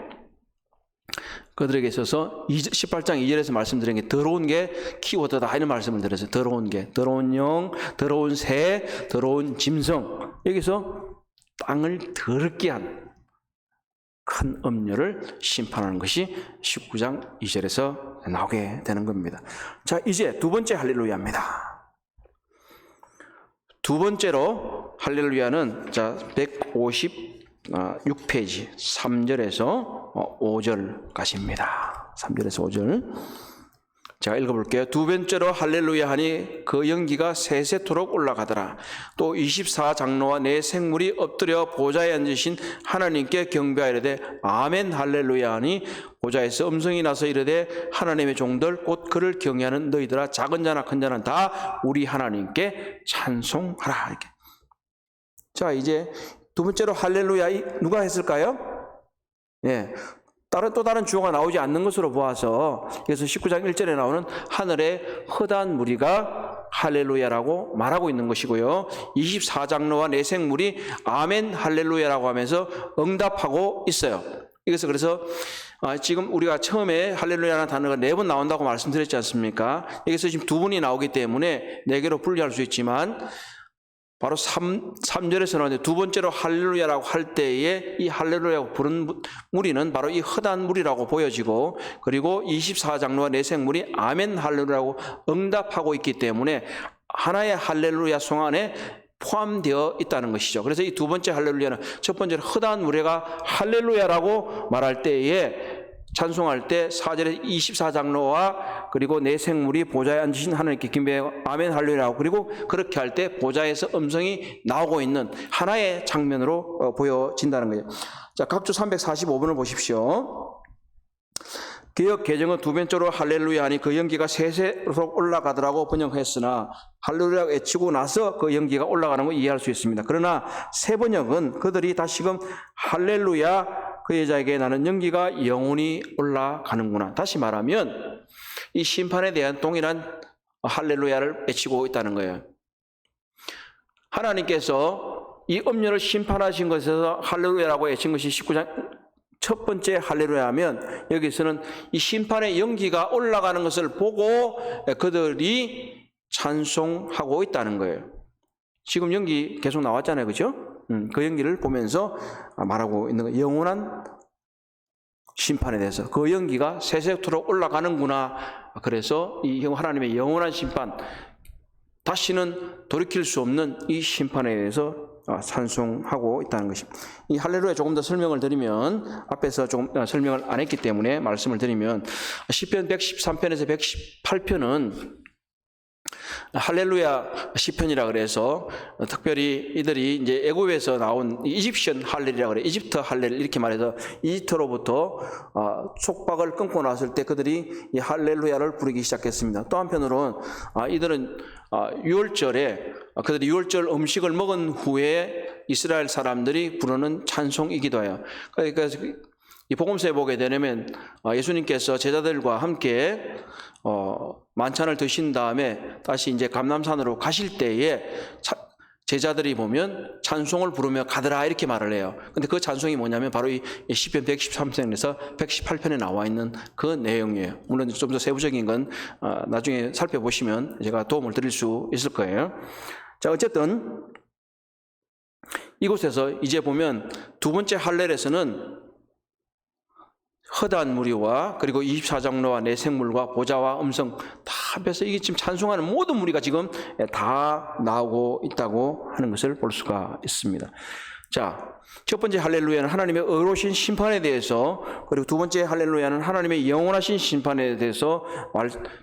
그들에게 있어서 18장 2절에서 말씀드린 게 더러운 게 키워드다 이런 말씀을 드렸어요. 더러운 게, 더러운 영, 더러운 새, 더러운 짐승. 여기서 땅을 더럽게 한 큰 음녀를 심판하는 것이 19장 2절에서 나오게 되는 겁니다. 자, 이제 두 번째 할렐루야입니다. 두 번째로 할렐루야는 자 156페이지 3절에서 5절까지입니다. 3절에서 5절 제가 읽어볼게요. 두 번째로 할렐루야 하니 그 연기가 세세토록 올라가더라. 또 24장로와 네 생물이 엎드려 보좌에 앉으신 하나님께 경배하이르되 아멘 할렐루야 하니 보좌에서 음성이 나서 이르되 하나님의 종들 곧 그를 경외하는 너희들아 작은 자나 큰 자는 다 우리 하나님께 찬송하라. 이렇게. 자, 이제 두 번째로 할렐루야 누가 했을까요? 예, 또 다른 주어가 나오지 않는 것으로 보아서, 그래서 19장 1절에 나오는 하늘의 허다한 무리가 할렐루야라고 말하고 있는 것이고요. 24장로와 네 생물이 아멘 할렐루야라고 하면서 응답하고 있어요. 그래서 지금 우리가 처음에 할렐루야라는 단어가 4번 나온다고 말씀드렸지 않습니까? 여기서 지금 2번이 나오기 때문에 4개로 분류할 수 있지만, 바로 3절에서 나오는데 두 번째로 할렐루야라고 할 때에 이 할렐루야라고 부른 무리는 바로 이 허다한 무리라고 보여지고, 그리고 24장로와 네 생물이 아멘 할렐루야라고 응답하고 있기 때문에 하나의 할렐루야 송 안에 포함되어 있다는 것이죠. 그래서 이 두 번째 할렐루야는 첫 번째로 허다한 무리가 할렐루야라고 말할 때에, 찬송할 때 4절에 24장로와 그리고 네 생물이 보좌에 앉으신 하나님께 기뻐 아멘 할렐루야라고, 그리고 그렇게 할 때 보좌에서 음성이 나오고 있는 하나의 장면으로 보여진다는 거예요. 자, 각주 345번을 보십시오. 개역 개정은 두 번째로 할렐루야 하니 그 연기가 세세로 올라가더라고 번역했으나, 할렐루야 외치고 나서 그 연기가 올라가는 거 이해할 수 있습니다. 그러나 세 번역은 그들이 다시금 할렐루야 그 여자에게 나는 연기가 영원히 올라가는구나. 다시 말하면 이 심판에 대한 동일한 할렐루야를 외치고 있다는 거예요. 하나님께서 이 음료를 심판하신 것에서 할렐루야라고 외친 것이 19장 첫 번째 할렐루야 하면, 여기서는 이 심판의 연기가 올라가는 것을 보고 그들이 찬송하고 있다는 거예요. 지금 연기 계속 나왔잖아요. 그죠? 그 연기를 보면서 말하고 있는 거예요. 영원한 심판에 대해서 그 연기가 세세토록 올라가는구나. 그래서 이 하나님의 영원한 심판, 다시는 돌이킬 수 없는 이 심판에 대해서 찬송하고 있다는 것입니다. 이 할렐루야 조금 더 설명을 드리면, 앞에서 조금 설명을 안 했기 때문에 말씀을 드리면, 시편 113편에서 118편은 할렐루야 시편이라 그래서 특별히 이들이 이제 애굽에서 나온 이집션 할렐이라 그래, 이집트 할렐 이렇게 말해서 이집트로부터 속박을 끊고 나왔을 때 그들이 이 할렐루야를 부르기 시작했습니다. 또 한편으로는 이들은 유월절에 그들이 유월절 음식을 먹은 후에 이스라엘 사람들이 부르는 찬송이기도 해요. 그러니까 이 복음서에 보게 되면 예수님께서 제자들과 함께 만찬을 드신 다음에 다시 이제 감람산으로 가실 때에 제자들이 보면 찬송을 부르며 가더라 이렇게 말을 해요. 근데 그 찬송이 뭐냐면 바로 이 시편 113편에서 118편에 나와 있는 그 내용이에요. 물론 좀 더 세부적인 건 나중에 살펴보시면 제가 도움을 드릴 수 있을 거예요. 자, 어쨌든 이곳에서 이제 보면 두 번째 할렐에서는 허다한 무리와 그리고 24장로와 네 생물과 보좌와 음성 다 합해서 이게 지금 찬송하는 모든 무리가 지금 다 나오고 있다고 하는 것을 볼 수가 있습니다. 자, 첫 번째 할렐루야는 하나님의 의로우신 심판에 대해서, 그리고 두 번째 할렐루야는 하나님의 영원하신 심판에 대해서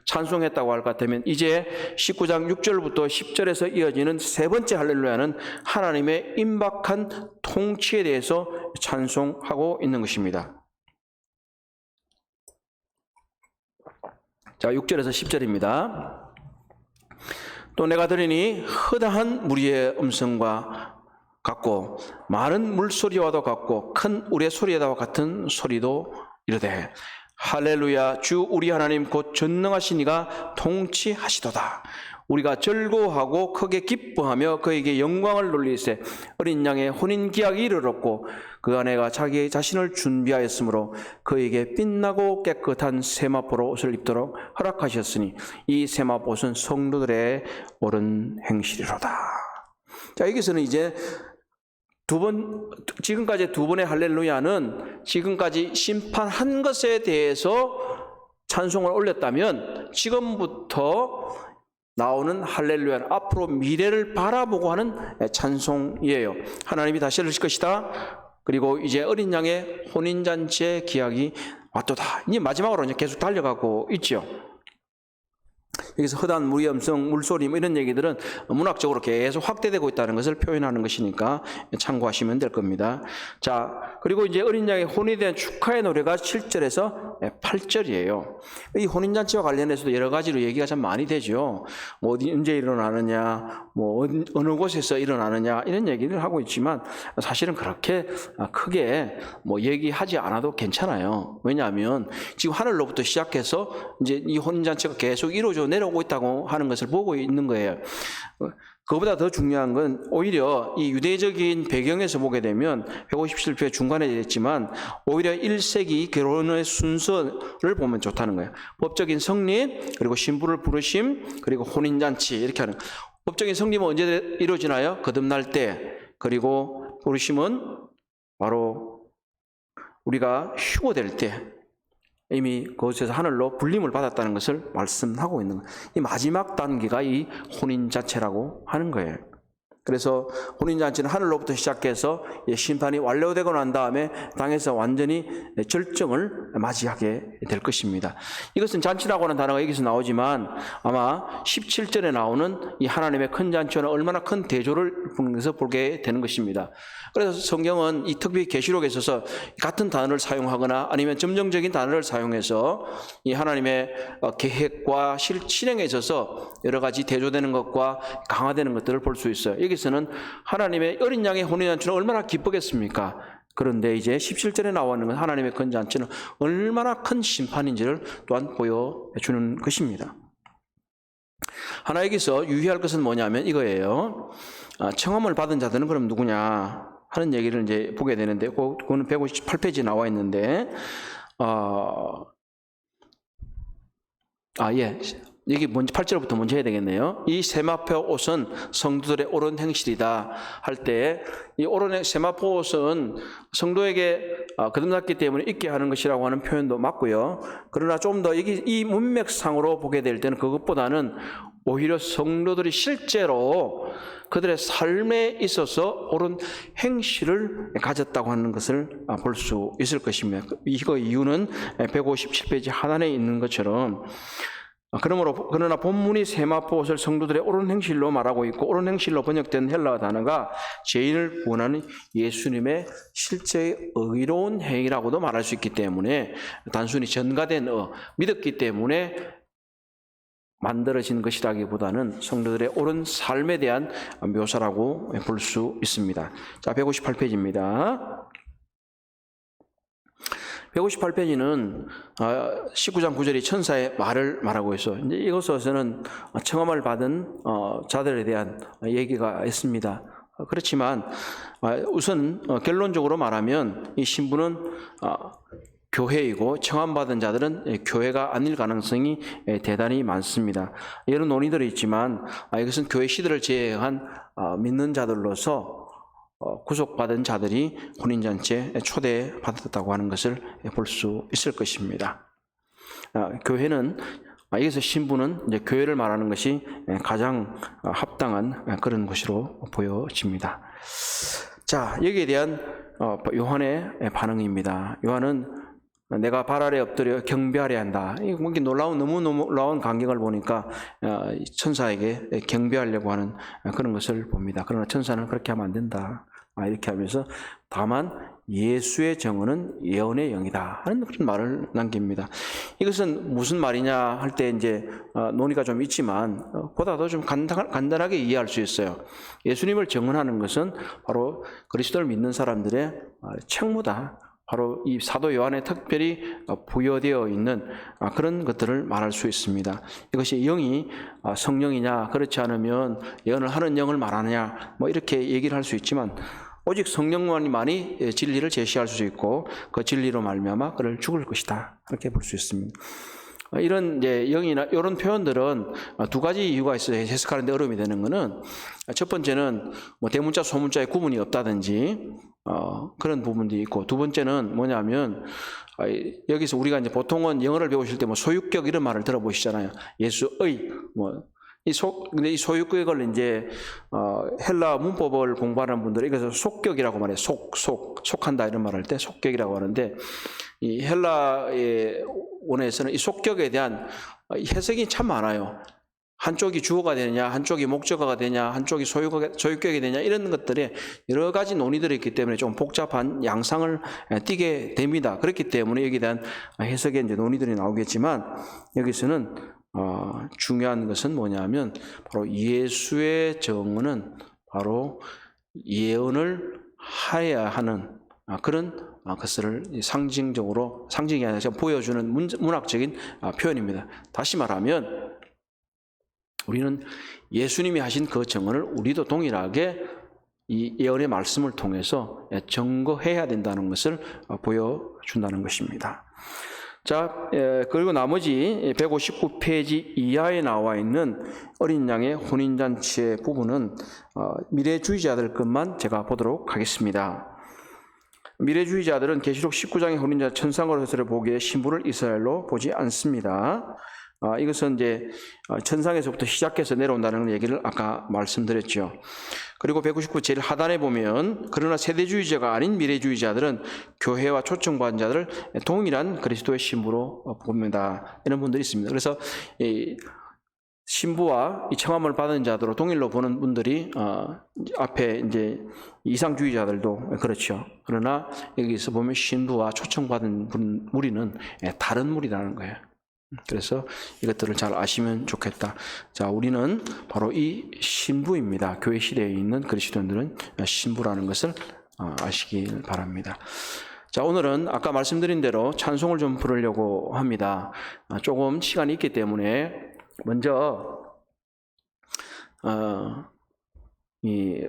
찬송했다고 할 것 같으면, 이제 19장 6절부터 10절에서 이어지는 세 번째 할렐루야는 하나님의 임박한 통치에 대해서 찬송하고 있는 것입니다. 자, 6절에서 10절입니다. 또 내가 들으니 허다한 무리의 음성과 같고 많은 물소리와도 같고 큰 우레 소리와 같은 소리도 이르되 할렐루야 주 우리 하나님 곧 전능하신 이가 통치하시도다. 우리가 즐거워하고 크게 기뻐하며 그에게 영광을 돌리세. 어린 양의 혼인기약이 이르렀고 그 아내가 자기 자신을 준비하였으므로 그에게 빛나고 깨끗한 세마포로 옷을 입도록 허락하셨으니 이 세마포옷은 성도들의 옳은 행실이로다. 자, 여기서는 이제 지금까지 두 번의 할렐루야는 지금까지 심판한 것에 대해서 찬송을 올렸다면, 지금부터 나오는 할렐루야는 앞으로 미래를 바라보고 하는 찬송이에요. 하나님이 다시 이르실 것이다. 그리고 이제 어린 양의 혼인잔치의 기약이 왔도다. 이제 마지막으로 이제 계속 달려가고 있죠. 여기서 허단, 무리엄성, 물소리 뭐 이런 얘기들은 문학적으로 계속 확대되고 있다는 것을 표현하는 것이니까 참고하시면 될 겁니다. 자, 그리고 이제 어린 양의 혼에 대한 축하의 노래가 7절에서 8절이에요. 이 혼인잔치와 관련해서도 여러 가지로 얘기가 참 많이 되죠. 뭐 어디 언제 일어나느냐, 뭐 어느 곳에서 일어나느냐 이런 얘기를 하고 있지만 사실은 그렇게 크게 뭐 얘기하지 않아도 괜찮아요. 왜냐하면 지금 하늘로부터 시작해서 이제 이 혼인잔치가 계속 이루어져 내려오고 있다고 하는 것을 보고 있는 거예요. 그보다 더 중요한 건 오히려 이 유대적인 배경에서 보게 되면 157회 중간에 있지만 오히려 1세기 결혼의 순서를 보면 좋다는 거예요. 법적인 성립, 그리고 신부를 부르심, 그리고 혼인잔치 이렇게 하는. 법적인 성립은 언제 이루어지나요? 거듭날 때. 그리고 부르심은 바로 우리가 휴거될 때 이미 그곳에서 하늘로 불림을 받았다는 것을 말씀하고 있는 거예요. 이 마지막 단계가 이 혼인잔치라고 하는 거예요. 그래서 혼인잔치는 하늘로부터 시작해서 심판이 완료되고 난 다음에 땅에서 완전히 절정을 맞이하게 될 것입니다. 이것은 잔치라고 하는 단어가 여기서 나오지만 아마 17절에 나오는 이 하나님의 큰 잔치와는 얼마나 큰 대조를 보면서 보게 되는 것입니다. 그래서 성경은 이 특히 계시록에 있어서 같은 단어를 사용하거나 아니면 점정적인 단어를 사용해서 이 하나님의 계획과 실행에 있어서 여러 가지 대조되는 것과 강화되는 것들을 볼 수 있어요. 여기서는 하나님의 어린 양의 혼인잔치는 얼마나 기쁘겠습니까? 그런데 이제 17절에 나오는 하나님의 큰 잔치는 얼마나 큰 심판인지를 또한 보여주는 것입니다. 하나 여기서 유의할 것은 뭐냐면 이거예요. 청함을 받은 자들은 그럼 누구냐 하는 얘기를 이제 보게 되는데, 그거는 158페이지에 나와 있는데, 여기 먼저 8절부터 먼저 해야 되겠네요. 이 세마포 옷은 성도들의 옳은 행실이다 할 때, 이 옳은 세마포 옷은 성도에게 거듭났기 때문에 입게 하는 것이라고 하는 표현도 맞고요. 그러나 좀 더 이 문맥상으로 보게 될 때는 그것보다는 오히려 성도들이 실제로 그들의 삶에 있어서 옳은 행실을 가졌다고 하는 것을 볼 수 있을 것입니다. 이거 이유는 157페이지 하단에 있는 것처럼, 그러나 본문이 세마포 옷을 성도들의 옳은 행실로 말하고 있고, 옳은 행실로 번역된 헬라어 단어가 죄인을 구원하는 예수님의 실제의 의로운 행위라고도 말할 수 있기 때문에, 단순히 전가된 믿었기 때문에 만들어진 것이라기보다는 성도들의 옳은 삶에 대한 묘사라고 볼 수 있습니다. 자, 158페이지입니다. 158페이지는 19장 9절이 천사의 말을 말하고 있어. 이제 이것에서는 청함을 받은 자들에 대한 얘기가 있습니다. 그렇지만 우선 결론적으로 말하면 이 신부는 교회이고 청함받은 자들은 교회가 아닐 가능성이 대단히 많습니다. 여러 논의들이 있지만 이것은 교회 시대를 제외한 믿는 자들로서 구속받은 자들이 혼인잔치에 초대받았다고 하는 것을 볼 수 있을 것입니다. 교회는, 여기서 신부는 이제 교회를 말하는 것이 가장 합당한 그런 것으로 보여집니다. 자, 여기에 대한 요한의 반응입니다. 요한은 내가 발 아래 엎드려 경배하려 한다. 너무 놀라운 광경을 보니까 천사에게 경배하려고 하는 그런 것을 봅니다. 그러나 천사는 그렇게 하면 안 된다. 이렇게 하면서 다만 예수의 정언은 예언의 영이다 하는 그런 말을 남깁니다. 이것은 무슨 말이냐 할 때 이제 논의가 좀 있지만 보다도 좀 간단하게 이해할 수 있어요. 예수님을 정언하는 것은 바로 그리스도를 믿는 사람들의 책무다. 바로 이 사도 요한에 특별히 부여되어 있는 그런 것들을 말할 수 있습니다. 이것이 영이 성령이냐, 그렇지 않으면 예언을 하는 영을 말하느냐, 뭐 이렇게 얘기를 할 수 있지만 오직 성령만이 진리를 제시할 수 있고 그 진리로 말미암아 그를 죽을 것이다, 그렇게 볼 수 있습니다. 이런 이제 영이나 이런 표현들은 두 가지 이유가 있어요. 해석하는데 어려움이 되는 것은, 첫 번째는 뭐 대문자 소문자의 구분이 없다든지 그런 부분도 있고, 두 번째는 뭐냐면 여기서 우리가 이제 보통은 영어를 배우실 때 뭐 소유격 이런 말을 들어보시잖아요. 예수의 근데 이 소유격을 이제 헬라 문법을 공부하는 분들이 이것을 속격이라고 말해요. 속한다 이런 말을 할 때 속격이라고 하는데, 이 헬라의 원어에서는 이 속격에 대한 해석이 참 많아요. 한쪽이 주어가 되느냐, 한쪽이 목적어가 되냐, 한쪽이 소유격이 되냐, 이런 것들에 여러 가지 논의들이 있기 때문에 좀 복잡한 양상을 띠게 됩니다. 그렇기 때문에 여기에 대한 해석의 이제 논의들이 나오겠지만, 여기서는 중요한 것은 뭐냐면 바로 예수의 정언은 바로 예언을 하여야 하는 그런 것을 상징이 아니라 보여주는 문학적인 표현입니다. 다시 말하면 우리는 예수님이 하신 그 정언을 우리도 동일하게 이 예언의 말씀을 통해서 증거해야 된다는 것을 보여준다는 것입니다. 자, 그리고 나머지 159페이지 이하에 나와 있는 어린 양의 혼인잔치의 부분은 미래주의자들 것만 제가 보도록 하겠습니다. 미래주의자들은 계시록 19장의 혼인잔치 천상으로서를 보기에 신부를 이스라엘로 보지 않습니다. 이것은 이제 천상에서부터 시작해서 내려온다는 얘기를 아까 말씀드렸죠. 그리고 199 제일 하단에 보면 그러나 세대주의자가 아닌 미래주의자들은 교회와 초청받은 자들을 동일한 그리스도의 신부로 봅니다. 이런 분들이 있습니다. 그래서 이 신부와 이 청함을 받은 자들로 동일로 보는 분들이 앞에 이제 이상주의자들도 그렇죠. 그러나 여기서 보면 신부와 초청받은 무리는 다른 무리라는 거예요. 그래서 이것들을 잘 아시면 좋겠다. 자, 우리는 바로 이 신부입니다. 교회 시대에 있는 그리스도인들은 신부라는 것을 아시길 바랍니다. 자, 오늘은 아까 말씀드린 대로 찬송을 좀 부르려고 합니다. 조금 시간이 있기 때문에 먼저 이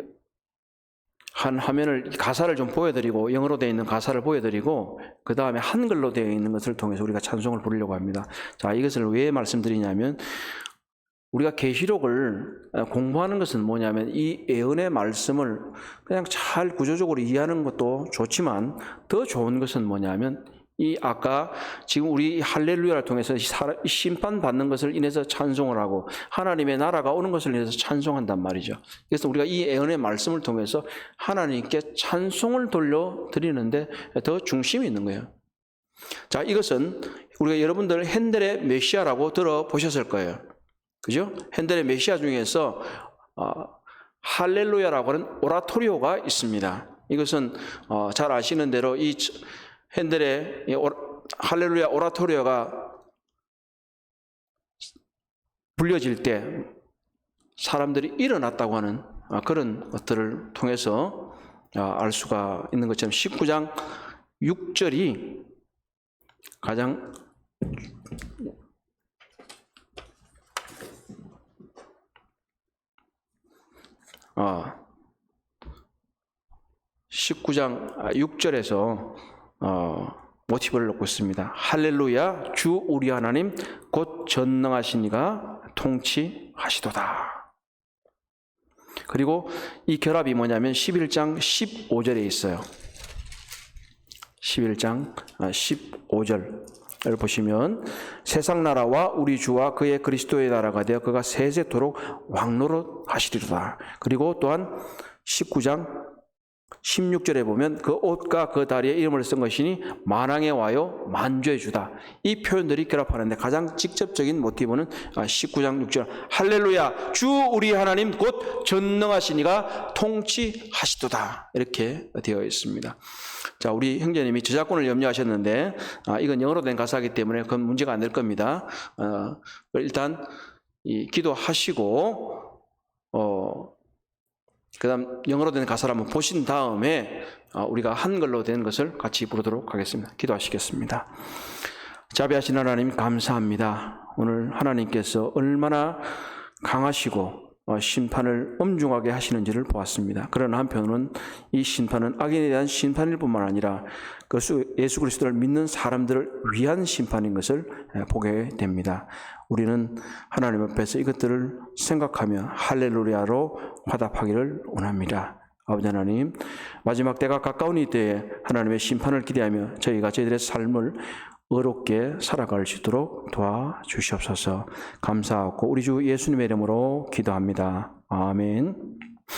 한 화면을 가사를 좀 보여드리고 영어로 되어 있는 가사를 보여드리고 그 다음에 한글로 되어 있는 것을 통해서 우리가 찬송을 부르려고 합니다. 자, 이것을 왜 말씀드리냐면 우리가 계시록을 공부하는 것은 뭐냐면 이 예언의 말씀을 그냥 잘 구조적으로 이해하는 것도 좋지만 더 좋은 것은 뭐냐면 이 아까 지금 우리 할렐루야를 통해서 심판받는 것을 인해서 찬송을 하고 하나님의 나라가 오는 것을 인해서 찬송한단 말이죠. 그래서 우리가 이 예언의 말씀을 통해서 하나님께 찬송을 돌려드리는데 더 중심이 있는 거예요. 자, 이것은 우리가 여러분들 핸델의 메시아라고 들어보셨을 거예요. 그죠? 핸델의 메시아 중에서 할렐루야라고 하는 오라토리오가 있습니다. 이것은 잘 아시는 대로 이 핸델의 할렐루야 오라토리오가 불려질 때 사람들이 일어났다고 하는 그런 것들을 통해서 알 수가 있는 것처럼 19장 6절이 가장 19장 6절에서 모티브를 놓고 있습니다. 할렐루야, 주 우리 하나님 곧 전능하신 이가 통치하시도다. 그리고 이 결합이 뭐냐면 11장 15절에 있어요. 11장 15절을 보시면 세상 나라와 우리 주와 그의 그리스도의 나라가 되어 그가 세세토록 왕노릇 하시리로다. 그리고 또한 19장 16절에 보면 그 옷과 그 다리에 이름을 쓴 것이니 만왕에 와요 만주해 주다. 이 표현들이 결합하는데 가장 직접적인 모티브는 19장 6절 할렐루야 주 우리 하나님 곧 전능하신 이가 통치하시도다. 이렇게 되어 있습니다. 자, 우리 형제님이 저작권을 염려하셨는데 이건 영어로 된 가사이기 때문에 그건 문제가 안 될 겁니다. 일단 기도하시고 그 다음 영어로 된 가사를 한번 보신 다음에 우리가 한글로 된 것을 같이 부르도록 하겠습니다. 기도하시겠습니다. 자비하신 하나님 감사합니다. 오늘 하나님께서 얼마나 강하시고 심판을 엄중하게 하시는지를 보았습니다. 그러나 한편으로는 이 심판은 악인에 대한 심판일 뿐만 아니라 예수 그리스도를 믿는 사람들을 위한 심판인 것을 보게 됩니다. 우리는 하나님 앞에서 이것들을 생각하며 할렐루야로 화답하기를 원합니다. 아버지 하나님, 마지막 때가 가까운 이때에 하나님의 심판을 기대하며 저희가 저희들의 삶을 의롭게 살아갈 수 있도록 도와주시옵소서. 감사하고 우리 주 예수님의 이름으로 기도합니다. 아멘.